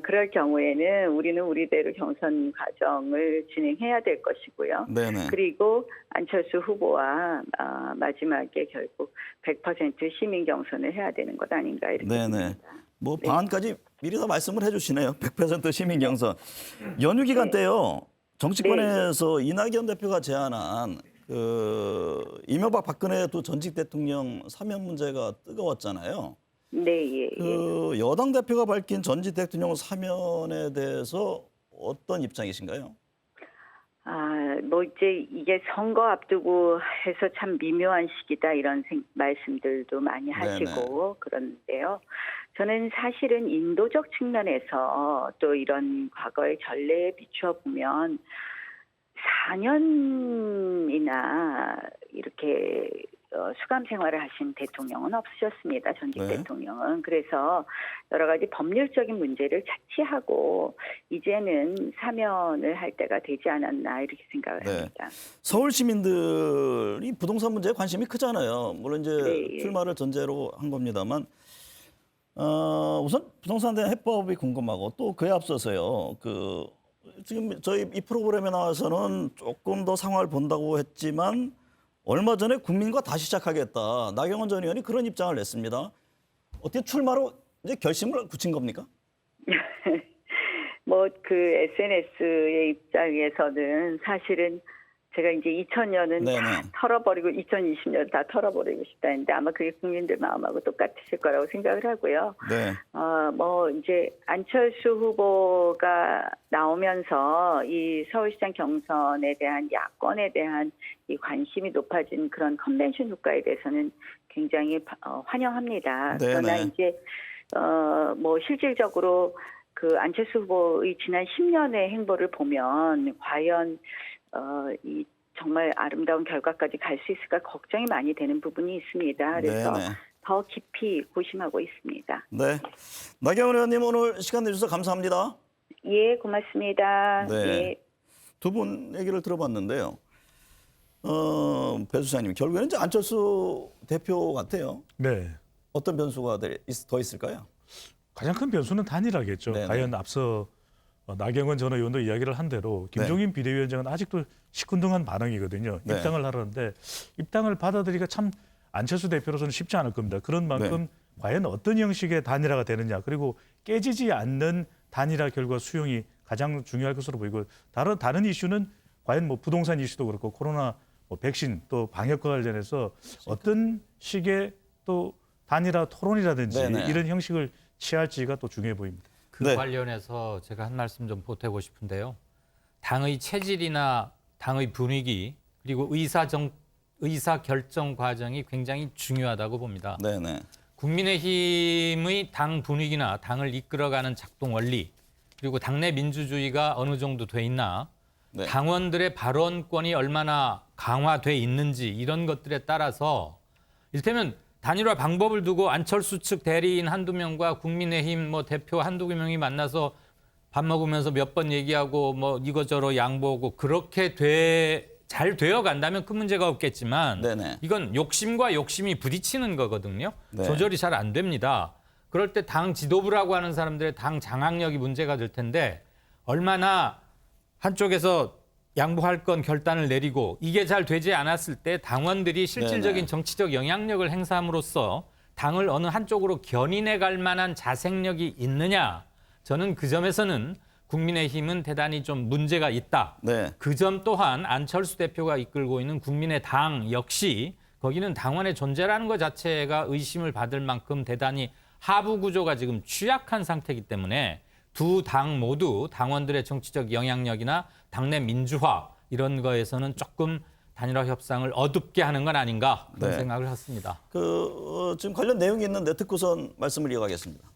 Speaker 11: 그럴 경우에는 우리는 우리대로 경선 과정을 진행해야 될 것이고요.
Speaker 1: 네네.
Speaker 11: 그리고 안철수 후보와 마지막에 결국 100% 시민 경선을 해야 되는 것 아닌가 이렇게
Speaker 1: 네네.
Speaker 11: 봅니다.
Speaker 1: 뭐 방안까지 미리 다 말씀을 해주시네요. 100% 시민 경선. 연휴 기간 때요. 정치권에서 이낙연 대표가 제안한 이명박 박근혜 두 전직 대통령 사면 문제가 뜨거웠잖아요.
Speaker 11: 네, 예.
Speaker 1: 그 여당 대표가 밝힌 전직 대통령 사면에 대해서 어떤 입장이신가요?
Speaker 11: 뭐 이제 이게 선거 앞두고 해서 참 미묘한 시기다 이런 말씀들도 많이 하시고 그런데요. 저는 사실은 인도적 측면에서 또 이런 과거의 전례에 비추어 보면 4년이나 이렇게 수감 생활을 하신 대통령은 없으셨습니다. 전직
Speaker 1: 네.
Speaker 11: 대통령은. 그래서 여러 가지 법률적인 문제를 차치하고 이제는 사면을 할 때가 되지 않았나 이렇게 생각을
Speaker 1: 네.
Speaker 11: 합니다.
Speaker 1: 서울 시민들이 부동산 문제에 관심이 크잖아요. 물론 이제
Speaker 11: 네.
Speaker 1: 출마를 전제로 한 겁니다만 우선 부동산에 대한 해법이 궁금하고 또 그에 앞서서요. 지금 저희 이 프로그램에 나와서는 조금 더 상황을 본다고 했지만 얼마 전에 국민과 다시 시작하겠다. 나경원 전 의원이 그런 입장을 냈습니다. 어떻게 출마로 이제 결심을 굳힌 겁니까?
Speaker 11: 뭐 그 SNS의 입장에서는 사실은 제가 이제 2000년은
Speaker 1: 네네.
Speaker 11: 다 털어버리고 2020년 다 털어버리고 싶다는데 아마 그게 국민들 마음하고 똑같으실 거라고 생각을 하고요.
Speaker 1: 네.
Speaker 11: 뭐 이제 안철수 후보가 나오면서 이 서울시장 경선에 대한 야권에 대한 이 관심이 높아진 그런 컨벤션 효과에 대해서는 굉장히 환영합니다.
Speaker 1: 네네.
Speaker 11: 그러나 이제 뭐 실질적으로 그 안철수 후보의 지난 10년의 행보를 보면 과연 이 정말 아름다운 결과까지 갈 수 있을까 걱정이 많이 되는 부분이 있습니다. 그래서
Speaker 1: 네네.
Speaker 11: 더 깊이 고심하고 있습니다.
Speaker 1: 네. 나경원 의원님 오늘 시간 내주셔서 감사합니다.
Speaker 11: 예, 고맙습니다.
Speaker 1: 네.
Speaker 11: 예.
Speaker 1: 두 분 얘기를 들어봤는데요. 배 수장님, 결국에는 이제 안철수 대표 같아요.
Speaker 3: 네.
Speaker 1: 어떤 변수가 더 있을까요?
Speaker 3: 가장 큰 변수는 단일화겠죠.
Speaker 1: 네네.
Speaker 3: 과연 앞서 나경원 전 의원도 이야기를 한 대로 김종인 비대위원장은 아직도 시큰둥한 반응이거든요.
Speaker 1: 네.
Speaker 3: 입당을 하려는데 입당을 받아들이기가 참 안철수 대표로서는 쉽지 않을 겁니다. 그런 만큼 과연 어떤 형식의 단일화가 되느냐 그리고 깨지지 않는 단일화 결과 수용이 가장 중요할 것으로 보이고 다른 이슈는 과연 뭐 부동산 이슈도 그렇고 코로나 뭐 백신 또 방역과 관련해서 어떤 식의 또 단일화 토론이라든지
Speaker 1: 네네.
Speaker 3: 이런 형식을 취할지가 또 중요해 보입니다.
Speaker 4: 그
Speaker 1: 네.
Speaker 4: 관련해서 제가 한 말씀 좀 보태고 싶은데요. 당의 체질이나 당의 분위기 그리고 의사 결정 과정이 굉장히 중요하다고 봅니다.
Speaker 1: 네네.
Speaker 4: 국민의힘의 당 분위기나 당을 이끌어가는 작동 원리 그리고 당내 민주주의가 어느 정도 돼 있나
Speaker 1: 네.
Speaker 4: 당원들의 발언권이 얼마나 강화돼 있는지 이런 것들에 따라서 이를테면 단일화 방법을 두고 안철수 측 대리인 한두 명과 국민의힘 뭐 대표 한두 명이 만나서 밥 먹으면서 몇 번 얘기하고 뭐 이거저거 양보하고 그렇게 잘 되어 간다면 큰 문제가 없겠지만
Speaker 1: 네네.
Speaker 4: 이건 욕심과 욕심이 부딪히는 거거든요.
Speaker 1: 네.
Speaker 4: 조절이 잘 안 됩니다. 그럴 때 당 지도부라고 하는 사람들의 당 장악력이 문제가 될 텐데 얼마나 한쪽에서 양보할 건 결단을 내리고 이게 잘 되지 않았을 때 당원들이 실질적인
Speaker 1: 네네.
Speaker 4: 정치적 영향력을 행사함으로써 당을 어느 한쪽으로 견인해 갈 만한 자생력이 있느냐. 저는 그 점에서는 국민의힘은 대단히 좀 문제가 있다.
Speaker 1: 네.
Speaker 4: 그 점 또한 안철수 대표가 이끌고 있는 국민의당 역시 거기는 당원의 존재라는 것 자체가 의심을 받을 만큼 대단히 하부 구조가 지금 취약한 상태이기 때문에 두 당 모두 당원들의 정치적 영향력이나 당내 민주화 이런 거에서는 조금 단일화 협상을 어둡게 하는 건 아닌가 그런
Speaker 1: 네.
Speaker 4: 생각을 했습니다.
Speaker 1: 지금 관련 내용이 있는데 듣고선 말씀을 이어가겠습니다.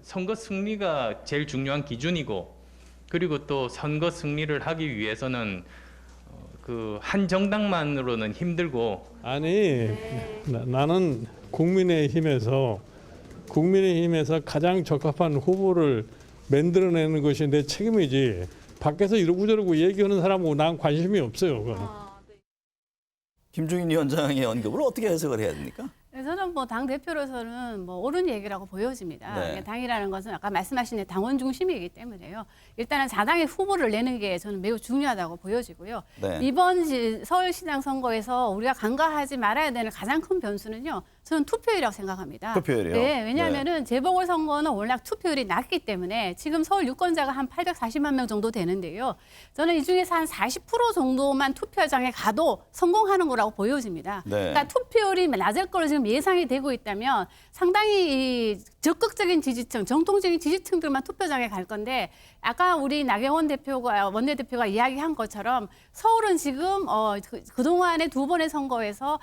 Speaker 8: 선거 승리가 제일 중요한 기준이고 그리고 또 선거 승리를 하기 위해서는 그 한 정당만으로는 힘들고
Speaker 7: 아니 나는 국민의힘에서 가장 적합한 후보를 만들어내는 것이 내 책임이지 밖에서 이러고 저러고 얘기하는 사람하고 난 관심이 없어요. 그건.
Speaker 1: 김종인 위원장의 언급을 어떻게 해석을 해야 됩니까?
Speaker 9: 저는 뭐 당 대표로서는 뭐 옳은 얘기라고 보여집니다.
Speaker 1: 네.
Speaker 9: 그러니까 당이라는 것은 아까 말씀하신 당원 중심이기 때문에요. 일단은 4당의 후보를 내는 게 저는 매우 중요하다고 보여지고요.
Speaker 1: 네.
Speaker 9: 이번 서울시장 선거에서 우리가 간과하지 말아야 되는 가장 큰 변수는요. 저는 투표율이라고 생각합니다.
Speaker 1: 투표율이요?
Speaker 9: 네, 왜냐하면은 재보궐선거는 워낙 투표율이 낮기 때문에 지금 서울 유권자가 한 840만 명 정도 되는데요. 저는 이 중에서 한 40% 정도만 투표장에 가도 성공하는 거라고 보여집니다.
Speaker 1: 네.
Speaker 9: 그러니까 투표율이 낮을 걸로 지금 예상이 되고 있다면 상당히 이 적극적인 지지층, 정통적인 지지층들만 투표장에 갈 건데 아까 우리 나경원 대표가 원내대표가 이야기한 것처럼 서울은 지금 그동안의 두 번의 선거에서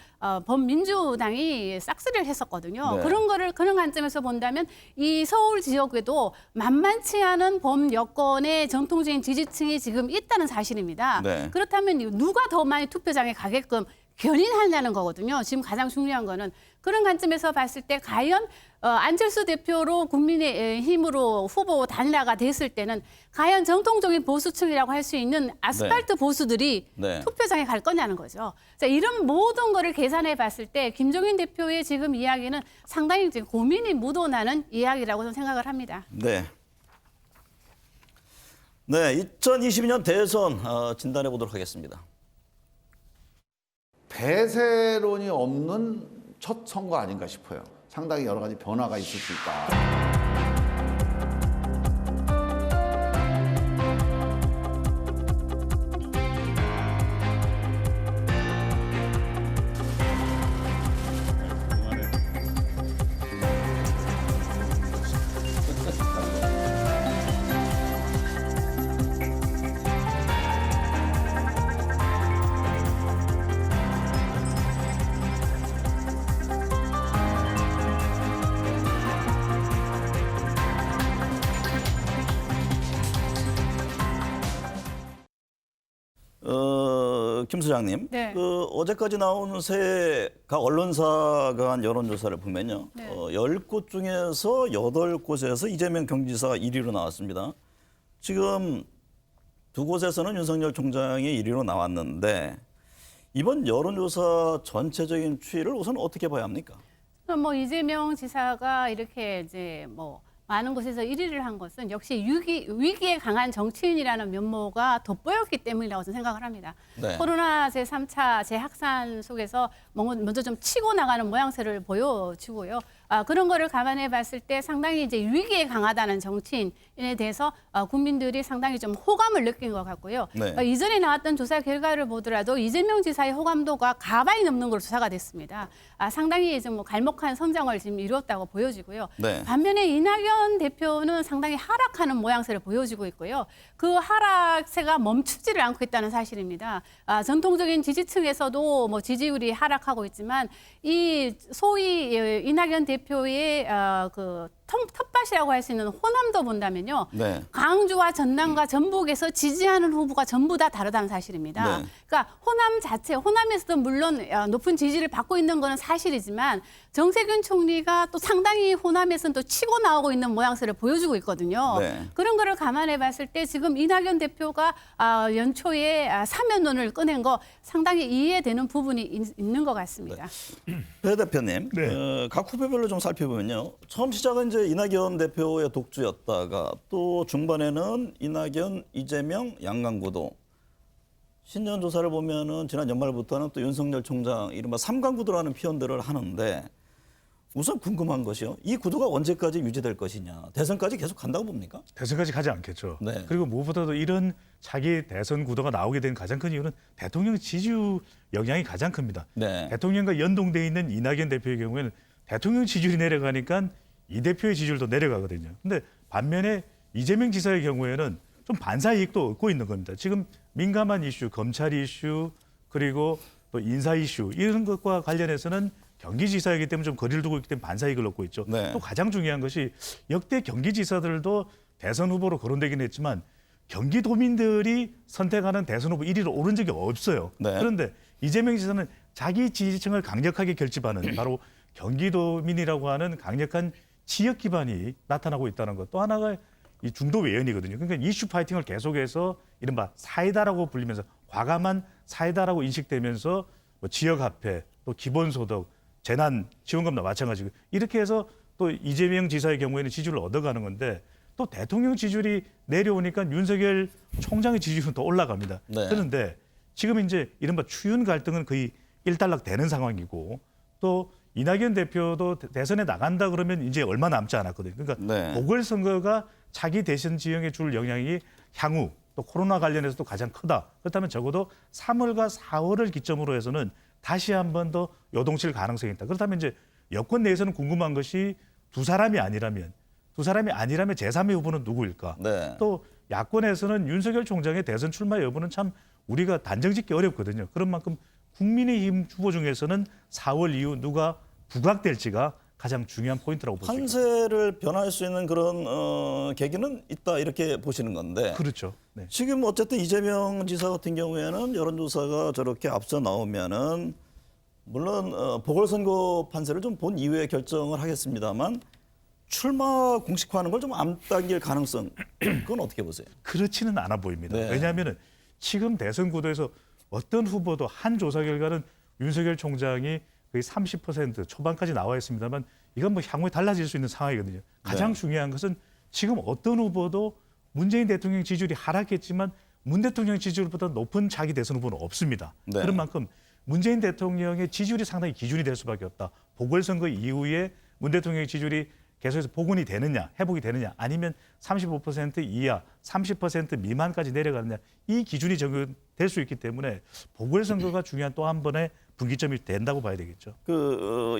Speaker 9: 범민주당이 싹쓸이를 했었거든요.
Speaker 1: 네.
Speaker 9: 그런 관점에서 본다면 이 서울 지역에도 만만치 않은 범여권의 전통적인 지지층이 지금 있다는 사실입니다.
Speaker 1: 네.
Speaker 9: 그렇다면 누가 더 많이 투표장에 가게끔 견인하냐는 거거든요. 지금 가장 중요한 거는 그런 관점에서 봤을 때 과연 안철수 대표로 국민의힘으로 후보 단일화가 됐을 때는 과연 정통적인 보수층이라고 할 수 있는 아스팔트 보수들이
Speaker 1: 네.
Speaker 9: 투표장에 갈 거냐는 거죠. 자, 이런 모든 거를 계산해 봤을 때 김종인 대표의 지금 이야기는 상당히 지금 고민이 묻어나는 이야기라고 저는 생각을 합니다.
Speaker 1: 네. 네, 2022년 대선 진단해 보도록 하겠습니다.
Speaker 12: 배세론이 없는 첫 선거 아닌가 싶어요. 상당히 여러 가지 변화가 있을 수 있다.
Speaker 1: 김 소장님,
Speaker 9: 네.
Speaker 1: 어제까지 나온 새 각 언론사가 한 여론조사를 보면요.
Speaker 9: 네.
Speaker 1: 10곳 중에서 8곳에서 이재명 경기지사가 1위로 나왔습니다. 지금 두 곳에서는 윤석열 총장이 1위로 나왔는데 이번 여론조사 전체적인 추이를 우선 어떻게 봐야 합니까?
Speaker 9: 뭐 이재명 지사가 이렇게 이제 뭐 많은 곳에서 1위를 한 것은 역시 위기에 강한 정치인이라는 면모가 돋보였기 때문이라고 저는 생각을 합니다.
Speaker 1: 네.
Speaker 9: 코로나 제3차 재확산 속에서 먼저 좀 치고 나가는 모양새를 보여주고요. 그런 거를 감안해 봤을 때 상당히 이제 위기에 강하다는 정치인에 대해서 국민들이 상당히 좀 호감을 느낀 것 같고요.
Speaker 1: 네.
Speaker 9: 이전에 나왔던 조사 결과를 보더라도 이재명 지사의 호감도가 가반이 넘는 걸로 조사가 됐습니다. 상당히 이제 뭐 갈목한 성장을 지금 이루었다고 보여지고요.
Speaker 1: 네.
Speaker 9: 반면에 이낙연 대표는 상당히 하락하는 모양새를 보여주고 있고요. 그 하락세가 멈추지를 않고 있다는 사실입니다. 전통적인 지지층에서도 뭐 지지율이 하락하고 있지만 이 소위 이낙연 대표의 그 텃밭이라고 할 수 있는 호남도 본다면요.
Speaker 1: 네.
Speaker 9: 광주와 전남과 전북에서 지지하는 후보가 전부 다 다르다는 사실입니다.
Speaker 1: 네.
Speaker 9: 그러니까 호남 자체, 호남에서도 물론 높은 지지를 받고 있는 것은 사실이지만 정세균 총리가 또 상당히 호남에서는 또 치고 나오고 있는 모양새를 보여주고 있거든요.
Speaker 1: 네.
Speaker 9: 그런 거를 감안해 봤을 때 지금 이낙연 대표가 연초에 사면론을 꺼낸 거 상당히 이해되는 부분이 있는 것 같습니다.
Speaker 1: 배 대표님,
Speaker 3: 네.
Speaker 1: 각 후보별로 좀 살펴보면요. 처음 시작은 이제 이낙연 대표의 독주였다가 또 중반에는 이낙연, 이재명, 양강구도. 신년 조사를 보면은 지난 연말부터는 또 윤석열 총장 이른바 삼강구도라는 표현들을 하는데 우선 궁금한 것이요. 이 구도가 언제까지 유지될 것이냐. 대선까지 계속 간다고 봅니까?
Speaker 3: 대선까지 가지 않겠죠.
Speaker 1: 네.
Speaker 3: 그리고 무엇보다도 이런 차기 대선 구도가 나오게 된 가장 큰 이유는 대통령 지지율 영향이 가장 큽니다.
Speaker 1: 네.
Speaker 3: 대통령과 연동돼 있는 이낙연 대표의 경우에는 대통령 지지율이 내려가니까 이 대표의 지지율도 내려가거든요. 근데 반면에 이재명 지사의 경우에는 좀 반사 이익도 얻고 있는 겁니다. 지금 민감한 이슈, 검찰 이슈, 그리고 또 인사 이슈 이런 것과 관련해서는 경기지사이기 때문에 좀 거리를 두고 있기 때문에 반사 이익을 얻고 있죠.
Speaker 1: 네.
Speaker 3: 또 가장 중요한 것이 역대 경기지사들도 대선 후보로 거론되긴 했지만 경기도민들이 선택하는 대선 후보 1위로 오른 적이 없어요.
Speaker 1: 네.
Speaker 3: 그런데 이재명 지사는 자기 지지층을 강력하게 결집하는 바로 경기도민이라고 하는 강력한 지역 기반이 나타나고 있다는 것. 또 하나가 이 중도 외연이거든요. 그러니까 이슈 파이팅을 계속해서 이른바 사이다라고 불리면서 과감한 사이다라고 인식되면서 뭐 지역 화폐, 또 기본소득, 재난 지원금도 마찬가지고 이렇게 해서 또 이재명 지사의 경우에는 지지율을 얻어가는 건데 또 대통령 지지율이 내려오니까 윤석열 총장의 지지율은 더 올라갑니다.
Speaker 1: 네.
Speaker 3: 그런데 지금 이제 이른바 추윤 갈등은 거의 일단락 되는 상황이고 또 이낙연 대표도 대선에 나간다 그러면 이제 얼마 남지 않았거든요. 그러니까
Speaker 1: 네.
Speaker 3: 보궐선거가 차기 대선 지형에 줄 영향이 향후 또 코로나 관련해서도 가장 크다. 그렇다면 적어도 3월과 4월을 기점으로 해서는 다시 한 번 더 요동칠 가능성이 있다. 그렇다면 이제 여권 내에서는 궁금한 것이 두 사람이 아니라면 제3의 후보는 누구일까?
Speaker 1: 네.
Speaker 3: 또 야권에서는 윤석열 총장의 대선 출마 여부는 참 우리가 단정짓기 어렵거든요. 그런 만큼 국민의힘 후보 중에서는 4월 이후 누가 부각될지가 가장 중요한 포인트라고 볼 수 있습니다.
Speaker 1: 판세를 변화할 수 있는 그런 계기는 있다 이렇게 보시는 건데.
Speaker 3: 그렇죠. 네.
Speaker 1: 지금 어쨌든 이재명 지사 같은 경우에는 여론조사가 저렇게 앞서 나오면은 물론 보궐선거 판세를 좀 본 이후에 결정을 하겠습니다만 출마 공식화하는 걸 좀 앞당길 가능성 그건 어떻게 보세요?
Speaker 3: 그렇지는 않아 보입니다.
Speaker 1: 네.
Speaker 3: 왜냐하면 지금 대선 구도에서 어떤 후보도 한 조사 결과는 윤석열 총장이 거의 30% 초반까지 나와 있습니다만 이건 뭐 향후에 달라질 수 있는 상황이거든요. 가장
Speaker 1: 네.
Speaker 3: 중요한 것은 지금 어떤 후보도 문재인 대통령 지지율이 하락했지만 문 대통령 지지율보다 높은 차기 대선 후보는 없습니다.
Speaker 1: 네.
Speaker 3: 그런 만큼 문재인 대통령의 지지율이 상당히 기준이 될 수밖에 없다. 보궐선거 이후에 문 대통령의 지지율이 계속해서 복원이 되느냐, 회복이 되느냐, 아니면 35% 이하, 30% 미만까지 내려가느냐, 이 기준이 적용될 수 있기 때문에 보궐선거가 중요한 또 한 번의 분기점이 된다고 봐야 되겠죠.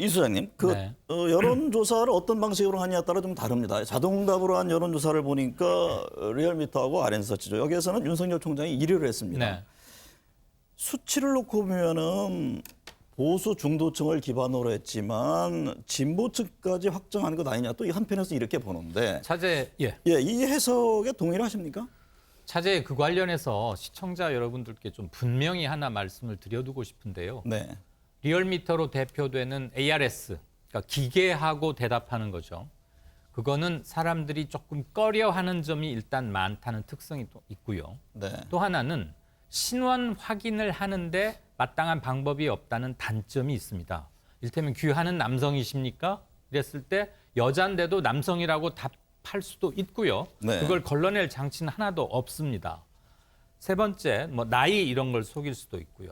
Speaker 1: 이 소장님,
Speaker 4: 네.
Speaker 1: 여론조사를 어떤 방식으로 하냐에 따라 좀 다릅니다. 자동답으로 한 여론조사를 보니까 리얼미터하고 RN서치죠. 여기에서는 윤석열 총장이 1위를 했습니다.
Speaker 4: 네.
Speaker 1: 수치를 놓고 보면은 보수 중도층을 기반으로 했지만 진보층까지 확정하는 것 아니냐 또 이 한편에서 이렇게 보는데
Speaker 4: 차제
Speaker 1: 이 해석에 동의를 하십니까?
Speaker 4: 차제 그 관련해서 시청자 여러분들께 좀 분명히 하나 말씀을 드려두고 싶은데요.
Speaker 1: 네.
Speaker 4: 리얼미터로 대표되는 ARS, 그러니까 기계하고 대답하는 거죠. 그거는 사람들이 조금 꺼려하는 점이 일단 많다는 특성이 또 있고요.
Speaker 1: 네.
Speaker 4: 또 하나는 신원 확인을 하는데 마땅한 방법이 없다는 단점이 있습니다. 이를테면 귀하는 남성이십니까? 이랬을 때 여잔데도 남성이라고 답할 수도 있고요.
Speaker 1: 네.
Speaker 4: 그걸 걸러낼 장치는 하나도 없습니다. 세 번째, 뭐 나이 이런 걸 속일 수도 있고요.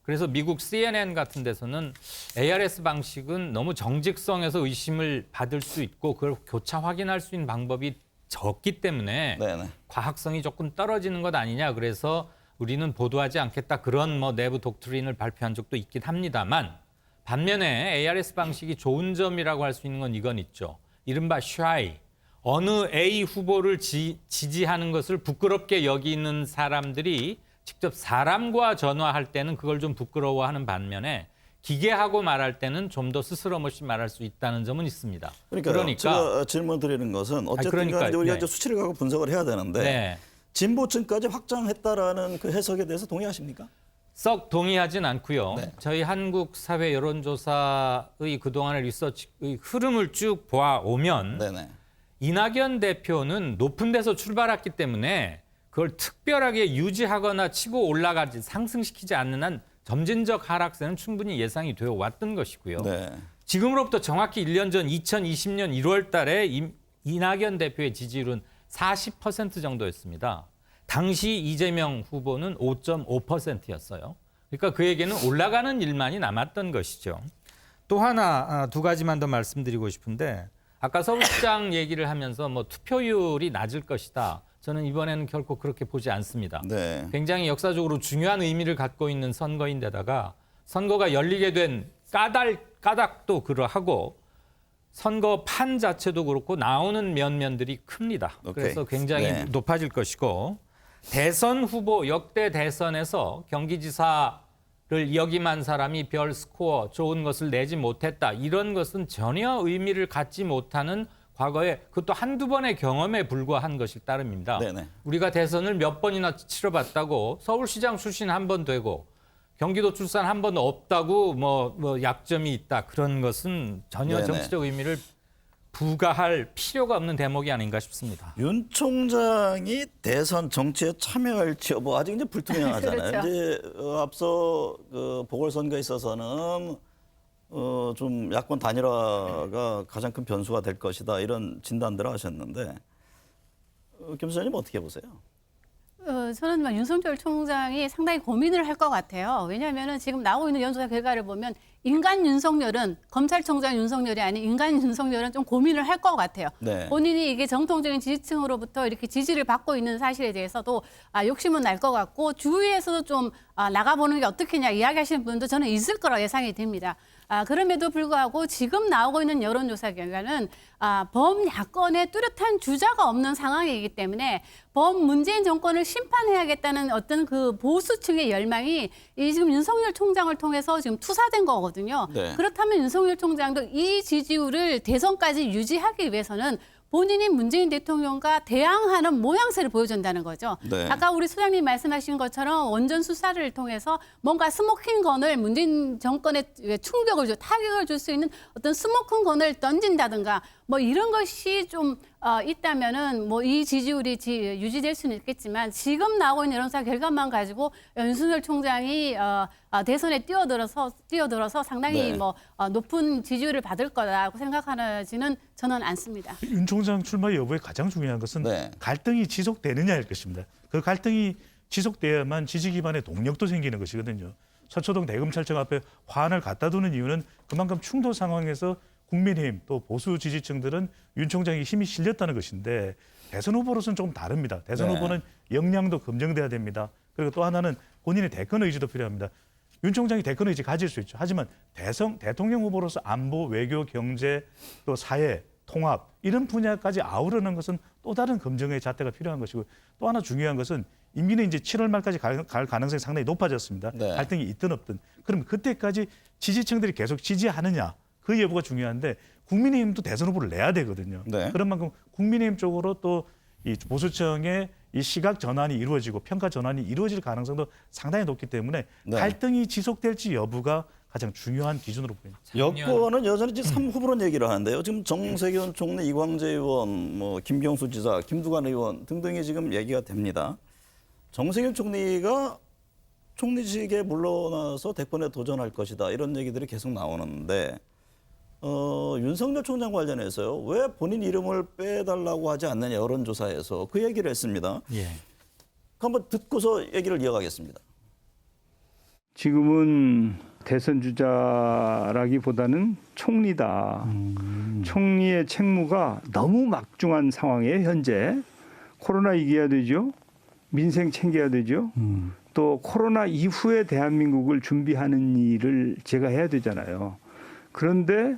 Speaker 4: 그래서 미국 CNN 같은 데서는 ARS 방식은 너무 정직성에서 의심을 받을 수 있고 그걸 교차 확인할 수 있는 방법이 적기 때문에
Speaker 1: 네네.
Speaker 4: 과학성이 조금 떨어지는 것 아니냐. 그래서 우리는 보도하지 않겠다. 그런 뭐 내부 독트린을 발표한 적도 있긴 합니다만 반면에 ARS 방식이 좋은 점이라고 할 수 있는 건 이건 있죠. 이른바 shy. 어느 A 후보를 지지하는 것을 부끄럽게 여기는 사람들이 직접 사람과 전화할 때는 그걸 좀 부끄러워하는 반면에 기계하고 말할 때는 좀 더 스스럼없이 말할 수 있다는 점은 있습니다.
Speaker 1: 그러니까 제가 질문 드리는 것은 어쨌든
Speaker 4: 그러니까,
Speaker 1: 간에 우리가
Speaker 4: 네.
Speaker 1: 이제 수치를 갖고 분석을 해야 되는데
Speaker 4: 네.
Speaker 1: 진보층까지 확장했다라는 그 해석에 대해서 동의하십니까?
Speaker 4: 썩 동의하진 않고요.
Speaker 1: 네.
Speaker 4: 저희 한국 사회 여론조사의 그동안의 리서치의 흐름을 쭉 보아오면
Speaker 1: 네네.
Speaker 4: 이낙연 대표는 높은 데서 출발했기 때문에 그걸 특별하게 유지하거나 치고 올라가지 상승시키지 않는 한 점진적 하락세는 충분히 예상이 되어 왔던 것이고요.
Speaker 1: 네.
Speaker 4: 지금으로부터 정확히 1년 전 2020년 1월 달에 이낙연 대표의 지지율은 40% 정도였습니다. 당시 이재명 후보는 5.5%였어요. 그러니까 그에게는 올라가는 일만이 남았던 것이죠. 또 하나 두 가지만 더 말씀드리고 싶은데 아까 서울시장 얘기를 하면서 뭐 투표율이 낮을 것이다. 저는 이번에는 결코 그렇게 보지 않습니다.
Speaker 1: 네.
Speaker 4: 굉장히 역사적으로 중요한 의미를 갖고 있는 선거인데다가 선거가 열리게 된 까닭도 그러하고 선거판 자체도 그렇고 나오는 면면들이 큽니다.
Speaker 1: 오케이.
Speaker 4: 그래서 굉장히
Speaker 1: 네.
Speaker 4: 높아질 것이고 대선 후보 역대 대선에서 경기지사를 역임한 사람이 별 스코어 좋은 것을 내지 못했다. 이런 것은 전혀 의미를 갖지 못하는 과거에 그것도 한두 번의 경험에 불과한 것일 따름입니다.
Speaker 1: 네네.
Speaker 4: 우리가 대선을 몇 번이나 치러봤다고 서울시장 출신 한 번 되고 경기도 출산 한 번 없다고 뭐 약점이 있다. 그런 것은 전혀
Speaker 1: 네네.
Speaker 4: 정치적 의미를 부과할 필요가 없는 대목이 아닌가 싶습니다.
Speaker 1: 윤 총장이 대선 정치에 참여할지 여부 아직 이제 불투명하잖아요.
Speaker 9: 그렇죠.
Speaker 1: 이제 앞서 그 보궐선거에 있어서는 좀 야권 단일화가 가장 큰 변수가 될 것이다 이런 진단들을 하셨는데 김 수장님 어떻게 보세요?
Speaker 9: 저는 윤석열 총장이 상당히 고민을 할 것 같아요. 왜냐하면 지금 나오고 있는 여론조사 결과를 보면 인간 윤석열은 검찰총장 윤석열이 아닌 인간 윤석열은 좀 고민을 할 것 같아요.
Speaker 1: 네.
Speaker 9: 본인이 이게 정통적인 지지층으로부터 이렇게 지지를 받고 있는 사실에 대해서도 욕심은 날 것 같고 주위에서도 좀 나가보는 게 어떻겠냐 이야기하시는 분도 저는 있을 거라 예상이 됩니다. 그럼에도 불구하고 지금 나오고 있는 여론조사 결과는 범야권의 뚜렷한 주자가 없는 상황이기 때문에 문재인 정권을 심판해야겠다는 어떤 그 보수층의 열망이 이 지금 윤석열 총장을 통해서 지금 투사된 거거든요.
Speaker 1: 네.
Speaker 9: 그렇다면 윤석열 총장도 이 지지율을 대선까지 유지하기 위해서는 본인이 문재인 대통령과 대항하는 모양새를 보여준다는 거죠.
Speaker 1: 네.
Speaker 9: 아까 우리 소장님 말씀하신 것처럼 원전 수사를 통해서 뭔가 스모킹건을 문재인 정권에 충격을 타격을 줄 수 있는 어떤 스모킹건을 던진다든가 뭐 이런 것이 좀 있다면은 뭐 이 지지율이 유지될 수는 있겠지만 지금 나오고 있는 여론조사 결과만 가지고 윤석열 총장이 대선에 뛰어들어서 상당히
Speaker 1: 네.
Speaker 9: 높은 지지율을 받을 거라고 생각하지는 저는 않습니다.
Speaker 3: 윤 총장 출마 여부에 가장 중요한 것은
Speaker 1: 네.
Speaker 3: 갈등이 지속되느냐일 것입니다. 그 갈등이 지속돼야만 지지 기반의 동력도 생기는 것이거든요. 서초동 대검찰청 앞에 화환을 갖다 두는 이유는 그만큼 충돌 상황에서 국민의힘 또 보수 지지층들은 윤 총장이 힘이 실렸다는 것인데 대선 후보로서는 조금 다릅니다. 대선
Speaker 1: 네.
Speaker 3: 후보는 역량도 검증돼야 됩니다. 그리고 또 하나는 본인의 대권 의지도 필요합니다. 윤 총장이 대권 의지 가질 수 있죠. 하지만 대통령 후보로서 안보, 외교, 경제, 또 사회, 통합 이런 분야까지 아우르는 것은 또 다른 검증의 잣대가 필요한 것이고 또 하나 중요한 것은 임기는 이제 7월 말까지 갈 가능성이 상당히 높아졌습니다.
Speaker 1: 네.
Speaker 3: 갈등이 있든 없든. 그럼 그때까지 지지층들이 계속 지지하느냐 그 여부가 중요한데 국민의힘도 대선 후보를 내야 되거든요.
Speaker 1: 네.
Speaker 3: 그런 만큼 국민의힘 쪽으로 또 이 보수층의 이 시각 전환이 이루어지고 평가 전환이 이루어질 가능성도 상당히 높기 때문에
Speaker 1: 네.
Speaker 3: 갈등이 지속될지 여부가 가장 중요한 기준으로 보입니다.
Speaker 1: 여권은 여전히 이제 3후보론 얘기를 하는데요. 지금 정세균 총리, 이광재 의원, 김경수 지사, 김두관 의원 등등이 지금 얘기가 됩니다. 정세균 총리가 총리직에 물러나서 대권에 도전할 것이다. 이런 얘기들이 계속 나오는데 윤석열 총장 관련해서요. 왜 본인 이름을 빼달라고 하지 않느냐 여론조사에서 그 얘기를 했습니다.
Speaker 4: 예.
Speaker 1: 한번 듣고서 얘기를 이어가겠습니다.
Speaker 13: 지금은 대선 주자라기보다는 총리다. 총리의 책무가 너무 막중한 상황에 현재 코로나 이겨야 되죠. 민생 챙겨야 되죠. 또 코로나 이후에 대한민국을 준비하는 일을 제가 해야 되잖아요. 그런데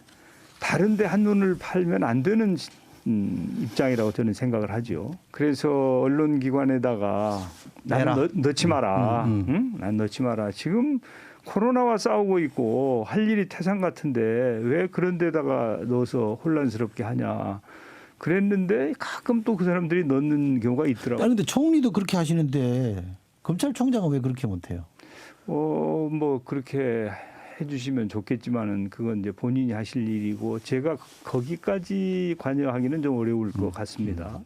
Speaker 13: 다른 데 한눈을 팔면 안 되는 입장이라고 저는 생각을 하죠. 그래서 언론기관에다가 난 넣지 마라. 응? 난 넣지 마라. 지금 코로나와 싸우고 있고 할 일이 태산 같은데 왜 그런 데다가 넣어서 혼란스럽게 하냐. 그랬는데 가끔 또 그 사람들이 넣는 경우가 있더라고요.
Speaker 14: 아니 근데 총리도 그렇게 하시는데 검찰총장은 왜 그렇게 못해요?
Speaker 13: 뭐 그렇게 해주시면 좋겠지만은 그건 이제 본인이 하실 일이고 제가 거기까지 관여하기는 좀 어려울 것 같습니다.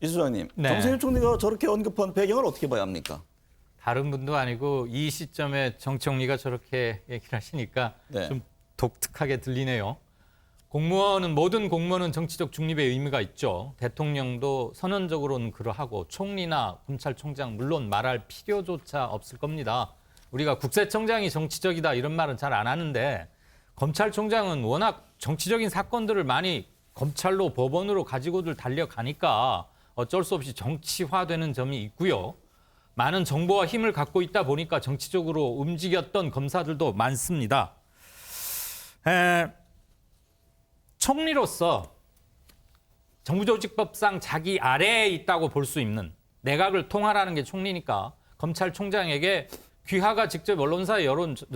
Speaker 1: 이 소장님,
Speaker 4: 네.
Speaker 1: 정세균 총리가 저렇게 언급한 배경을 어떻게 봐야 합니까?
Speaker 4: 다른 분도 아니고 이 시점에 정청리가 저렇게 얘기를 하시니까
Speaker 1: 네.
Speaker 4: 좀 독특하게 들리네요. 모든 공무원은 정치적 중립의 의무가 있죠. 대통령도 선언적으로는 그러하고 총리나 검찰총장 물론 말할 필요조차 없을 겁니다. 우리가 국세청장이 정치적이다 이런 말은 잘 안 하는데 검찰총장은 워낙 정치적인 사건들을 많이 검찰로 법원으로 가지고들 달려가니까 어쩔 수 없이 정치화되는 점이 있고요. 많은 정보와 힘을 갖고 있다 보니까 정치적으로 움직였던 검사들도 많습니다. 총리로서 정부조직법상 자기 아래에 있다고 볼 수 있는 내각을 통할하는 게 총리니까 검찰총장에게 귀하가 직접 언론사에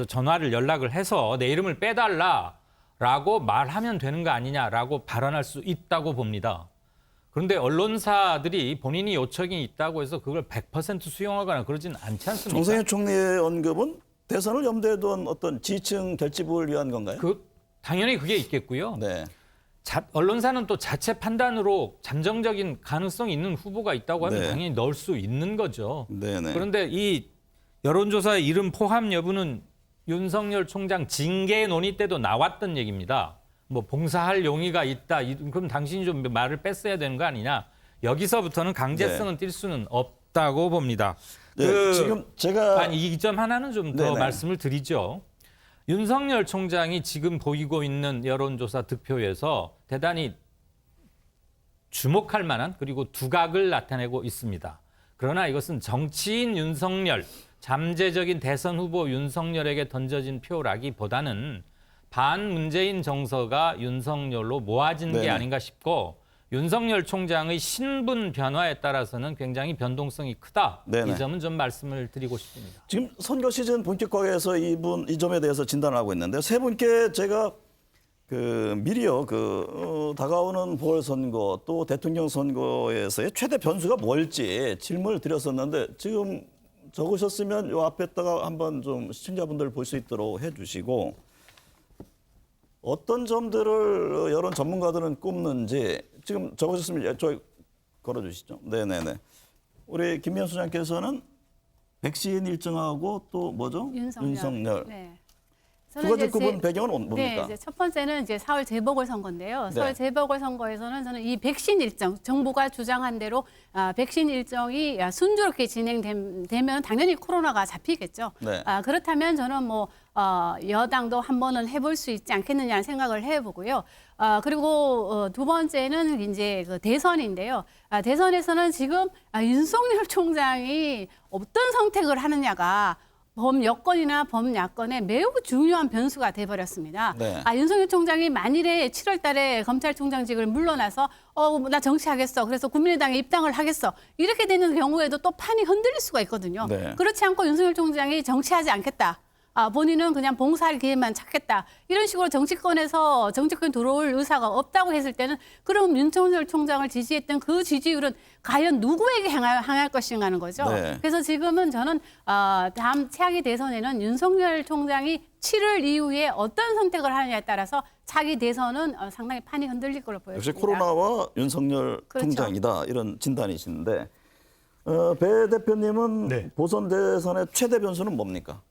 Speaker 4: 전화를 연락을 해서 내 이름을 빼달라라고 말하면 되는 거 아니냐라고 발언할 수 있다고 봅니다. 그런데 언론사들이 본인이 요청이 있다고 해서 그걸 100% 수용하거나 그러진 않지 않습니까?
Speaker 1: 정세균 총리의 언급은 대선을 염두에 둔 어떤 지층 결집을 위한 건가요?
Speaker 4: 당연히 그게 있겠고요.
Speaker 1: 네.
Speaker 4: 언론사는 또 자체 판단으로 잠정적인 가능성이 있는 후보가 있다고 하면
Speaker 1: 네.
Speaker 4: 당연히 넣을 수 있는 거죠.
Speaker 1: 네네.
Speaker 4: 그런데 이 여론조사의 이름 포함 여부는 윤석열 총장 징계 논의 때도 나왔던 얘기입니다. 뭐 봉사할 용의가 있다. 그럼 당신이 좀 말을 뺐어야 되는 거 아니냐. 여기서부터는 강제성은 띌 수는 없다고 봅니다.
Speaker 1: 네, 지금 제가
Speaker 4: 이 점 하나는 좀 더
Speaker 1: 네네.
Speaker 4: 말씀을 드리죠. 윤석열 총장이 지금 보이고 있는 여론조사 득표에서 대단히 주목할 만한 그리고 두각을 나타내고 있습니다. 그러나 이것은 정치인 윤석열, 잠재적인 대선 후보 윤석열에게 던져진 표라기보다는 반문재인 정서가 윤석열로 모아진
Speaker 1: 네네.
Speaker 4: 게 아닌가 싶고 윤석열 총장의 신분 변화에 따라서는 굉장히 변동성이 크다.
Speaker 1: 네네.
Speaker 4: 이 점은 좀 말씀을 드리고 싶습니다.
Speaker 1: 지금 선거 시즌 본격화해서 이 점에 대해서 진단을 하고 있는데요. 세 분께 제가 미리요 다가오는 보궐선거 또 대통령 선거에서의 최대 변수가 뭘지 질문을 드렸었는데 지금 적으셨으면 요 앞에다가 한번 좀 시청자분들 볼 수 있도록 해주시고 어떤 점들을 여론 전문가들은 꼽는지 지금 적으셨으면 저희 걸어주시죠. 네네네. 우리 김미연 소장께서는 백신 일정하고 또 뭐죠? 윤석열.
Speaker 9: 네.
Speaker 1: 두 가지 꼽은 배경은 뭡니까?
Speaker 9: 네, 이제 첫 번째는 이제 4월 재보궐선거인데요.
Speaker 1: 네.
Speaker 9: 4월 재보궐선거에서는 저는 이 백신 일정, 정부가 주장한 대로 백신 일정이 순조롭게 진행되면 당연히 코로나가 잡히겠죠.
Speaker 1: 네.
Speaker 9: 그렇다면 저는 여당도 한 번은 해볼 수 있지 않겠느냐는 생각을 해보고요. 그리고 두 번째는 이제 대선인데요. 대선에서는 지금 윤석열 총장이 어떤 선택을 하느냐가 범여권이나 범야권의 매우 중요한 변수가 돼버렸습니다.
Speaker 1: 네.
Speaker 9: 윤석열 총장이 만일에 7월 달에 검찰총장직을 물러나서 나 정치하겠어. 그래서 국민의당에 입당을 하겠어. 이렇게 되는 경우에도 또 판이 흔들릴 수가 있거든요.
Speaker 1: 네.
Speaker 9: 그렇지 않고 윤석열 총장이 정치하지 않겠다. 본인은 그냥 봉사할 기회만 찾겠다. 이런 식으로 정치권에서 정치권 들어올 의사가 없다고 했을 때는 그럼 윤석열 총장을 지지했던 그 지지율은 과연 누구에게 향할 것인가 하는 거죠.
Speaker 1: 네.
Speaker 9: 그래서 지금은 저는 다음 차기 대선에는 윤석열 총장이 7월 이후에 어떤 선택을 하느냐에 따라서 차기 대선은 상당히 판이 흔들릴 걸로
Speaker 1: 역시
Speaker 9: 보여집니다.
Speaker 1: 코로나와 윤석열
Speaker 9: 그렇죠.
Speaker 1: 총장이다 이런 진단이신데 배 대표님은
Speaker 3: 네.
Speaker 1: 보선 대선의 최대 변수는 뭡니까?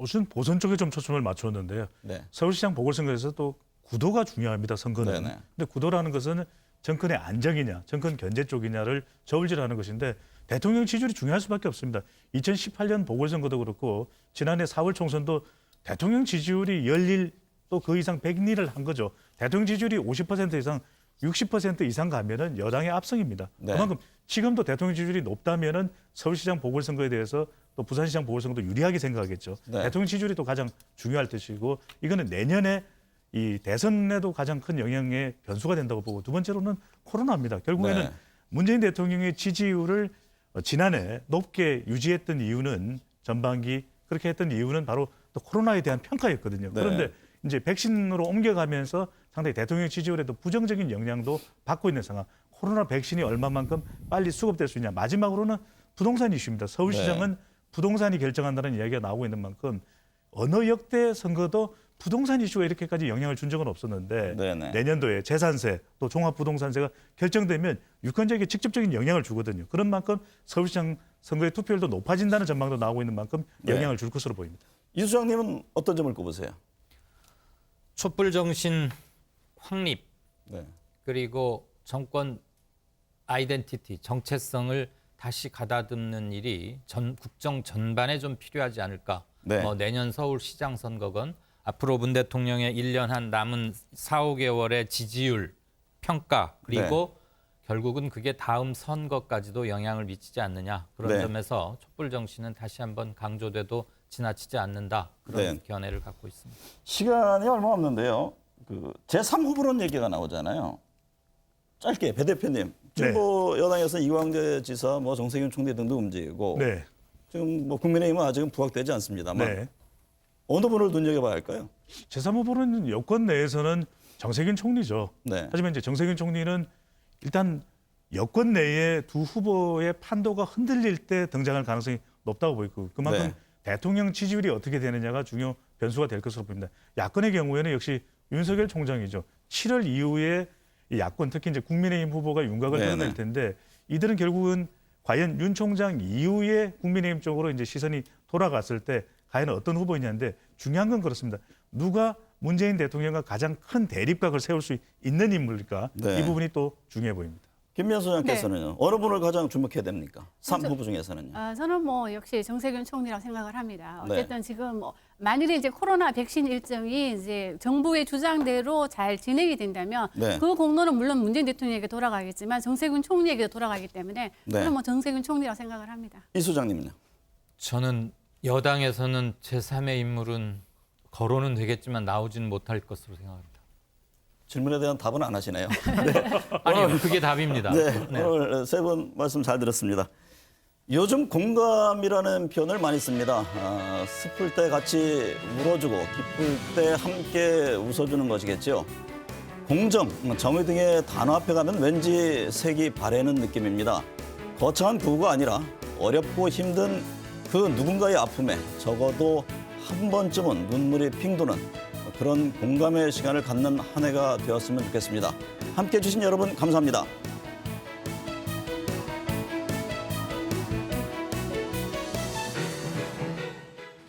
Speaker 3: 우선 보선 쪽에 좀 초점을 맞췄는데요.
Speaker 1: 네.
Speaker 3: 서울시장 보궐선거에서 또 구도가 중요합니다. 선거는.
Speaker 1: 네네.
Speaker 3: 근데 구도라는 것은 정권의 안정이냐, 정권 견제 쪽이냐를 저울질하는 것인데 대통령 지지율이 중요할 수밖에 없습니다. 2018년 보궐선거도 그렇고 지난해 4월 총선도 대통령 지지율이 열일 또 그 이상 백리를 한 거죠. 대통령 지지율이 50% 이상, 60% 이상 가면은 여당의 압승입니다.
Speaker 1: 네.
Speaker 3: 그만큼 지금도 대통령 지지율이 높다면은 서울시장 보궐선거에 대해서 또 부산시장 보궐선거도 유리하게 생각하겠죠.
Speaker 1: 네.
Speaker 3: 대통령 지지율이 또 가장 중요할 것이고 이거는 내년에 이 대선에도 가장 큰 영향의 변수가 된다고 보고 두 번째로는 코로나입니다. 결국에는
Speaker 1: 네.
Speaker 3: 문재인 대통령의 지지율을 지난해 높게 유지했던 이유는 전반기 그렇게 했던 이유는 바로 또 코로나에 대한 평가였거든요.
Speaker 1: 네.
Speaker 3: 그런데 이제 백신으로 옮겨가면서 상당히 대통령 지지율에도 부정적인 영향도 받고 있는 상황. 코로나 백신이 얼마만큼 빨리 수급될 수 있냐. 마지막으로는 부동산 이슈입니다. 서울시장은 부동산이 결정한다는 이야기가 나오고 있는 만큼 어느 역대 선거도 부동산 이슈가 이렇게까지 영향을 준 적은 없었는데
Speaker 1: 네네.
Speaker 3: 내년도에 재산세 또 종합부동산세가 결정되면 유권자에게 직접적인 영향을 주거든요. 그런 만큼 서울시장 선거의 투표율도 높아진다는 전망도 나오고 있는 만큼 영향을 줄 것으로 보입니다.
Speaker 1: 이 소장님은 어떤 점을 꼽으세요?
Speaker 4: 촛불 정신 확립
Speaker 1: 네.
Speaker 4: 그리고 정권 아이덴티티 정체성을 다시 가다듬는 일이 국정 전반에 좀 필요하지 않을까.
Speaker 1: 네.
Speaker 4: 내년 서울시장 선거건 앞으로 문 대통령의 1년 한 남은 4, 5개월의 지지율 평가 그리고 결국은 그게 다음 선거까지도 영향을 미치지 않느냐. 그런
Speaker 1: 네.
Speaker 4: 점에서 촛불 정신은 다시 한번 강조돼도 지나치지 않는다. 그런
Speaker 1: 네.
Speaker 4: 견해를 갖고 있습니다.
Speaker 1: 시간이 얼마 없는데요. 그 제3후보론 얘기가 나오잖아요. 짧게 배 대표님. 지금 뭐 여당에서 이광재 지사, 뭐 정세균 총리 등도 움직이고
Speaker 3: 네.
Speaker 1: 지금 뭐 국민의힘은 아직은 부각되지 않습니다만
Speaker 3: 네.
Speaker 1: 어느 분을 눈여겨봐야 할까요?
Speaker 3: 제3후보는 여권 내에서는 정세균 총리죠.
Speaker 1: 네.
Speaker 3: 하지만 이제 정세균 총리는 일단 여권 내에 두 후보의 판도가 흔들릴 때 등장할 가능성이 높다고 보이고 그만큼
Speaker 1: 네.
Speaker 3: 대통령 지지율이 어떻게 되느냐가 중요 변수가 될 것으로 보입니다. 야권의 경우에는 역시 윤석열 총장이죠. 7월 이후에 이 야권 특히 이제 국민의힘 후보가 윤곽을
Speaker 1: 네네.
Speaker 3: 드러낼 텐데 이들은 결국은 과연 윤 총장 이후에 국민의힘 쪽으로 이제 시선이 돌아갔을 때 과연 어떤 후보이냐인데 중요한 건 그렇습니다. 누가 문재인 대통령과 가장 큰 대립각을 세울 수 있는 인물일까?
Speaker 1: 네.
Speaker 3: 이 부분이 또 중요해 보입니다.
Speaker 1: 김미연 소장께서는요. 어느 분을 가장 주목해야 됩니까? 3후보 중에서는요.
Speaker 9: 저는 뭐 역시 정세균 총리라고 생각을 합니다. 어쨌든
Speaker 1: 네.
Speaker 9: 지금 뭐 만일에 이제 코로나 백신 일정이 이제 정부의 주장대로 잘 진행이 된다면
Speaker 1: 네.
Speaker 9: 그 공로는 물론 문재인 대통령에게 돌아가겠지만 정세균 총리에게 돌아가기 때문에
Speaker 1: 네.
Speaker 9: 저는 뭐 정세균 총리라고 생각을 합니다.
Speaker 1: 이 소장님은요?
Speaker 4: 저는 여당에서는 제3의 인물은 거론은 되겠지만 나오지는 못할 것으로 생각합니다.
Speaker 1: 질문에 대한 답은 안 하시네요.
Speaker 4: 아니요, 그게 답입니다.
Speaker 1: 네,
Speaker 4: 네.
Speaker 1: 오늘 세 분 말씀 잘 들었습니다. 요즘 공감이라는 표현을 많이 씁니다. 슬플 때 같이 울어주고 기쁠 때 함께 웃어주는 것이겠죠. 공정, 정의 등의 단어 앞에 가면 왠지 색이 바래는 느낌입니다. 거창한 구호가 아니라 어렵고 힘든 그 누군가의 아픔에 적어도 한 번쯤은 눈물이 핑 도는 그런 공감의 시간을 갖는 한 해가 되었으면 좋겠습니다. 함께해 주신 여러분 감사합니다.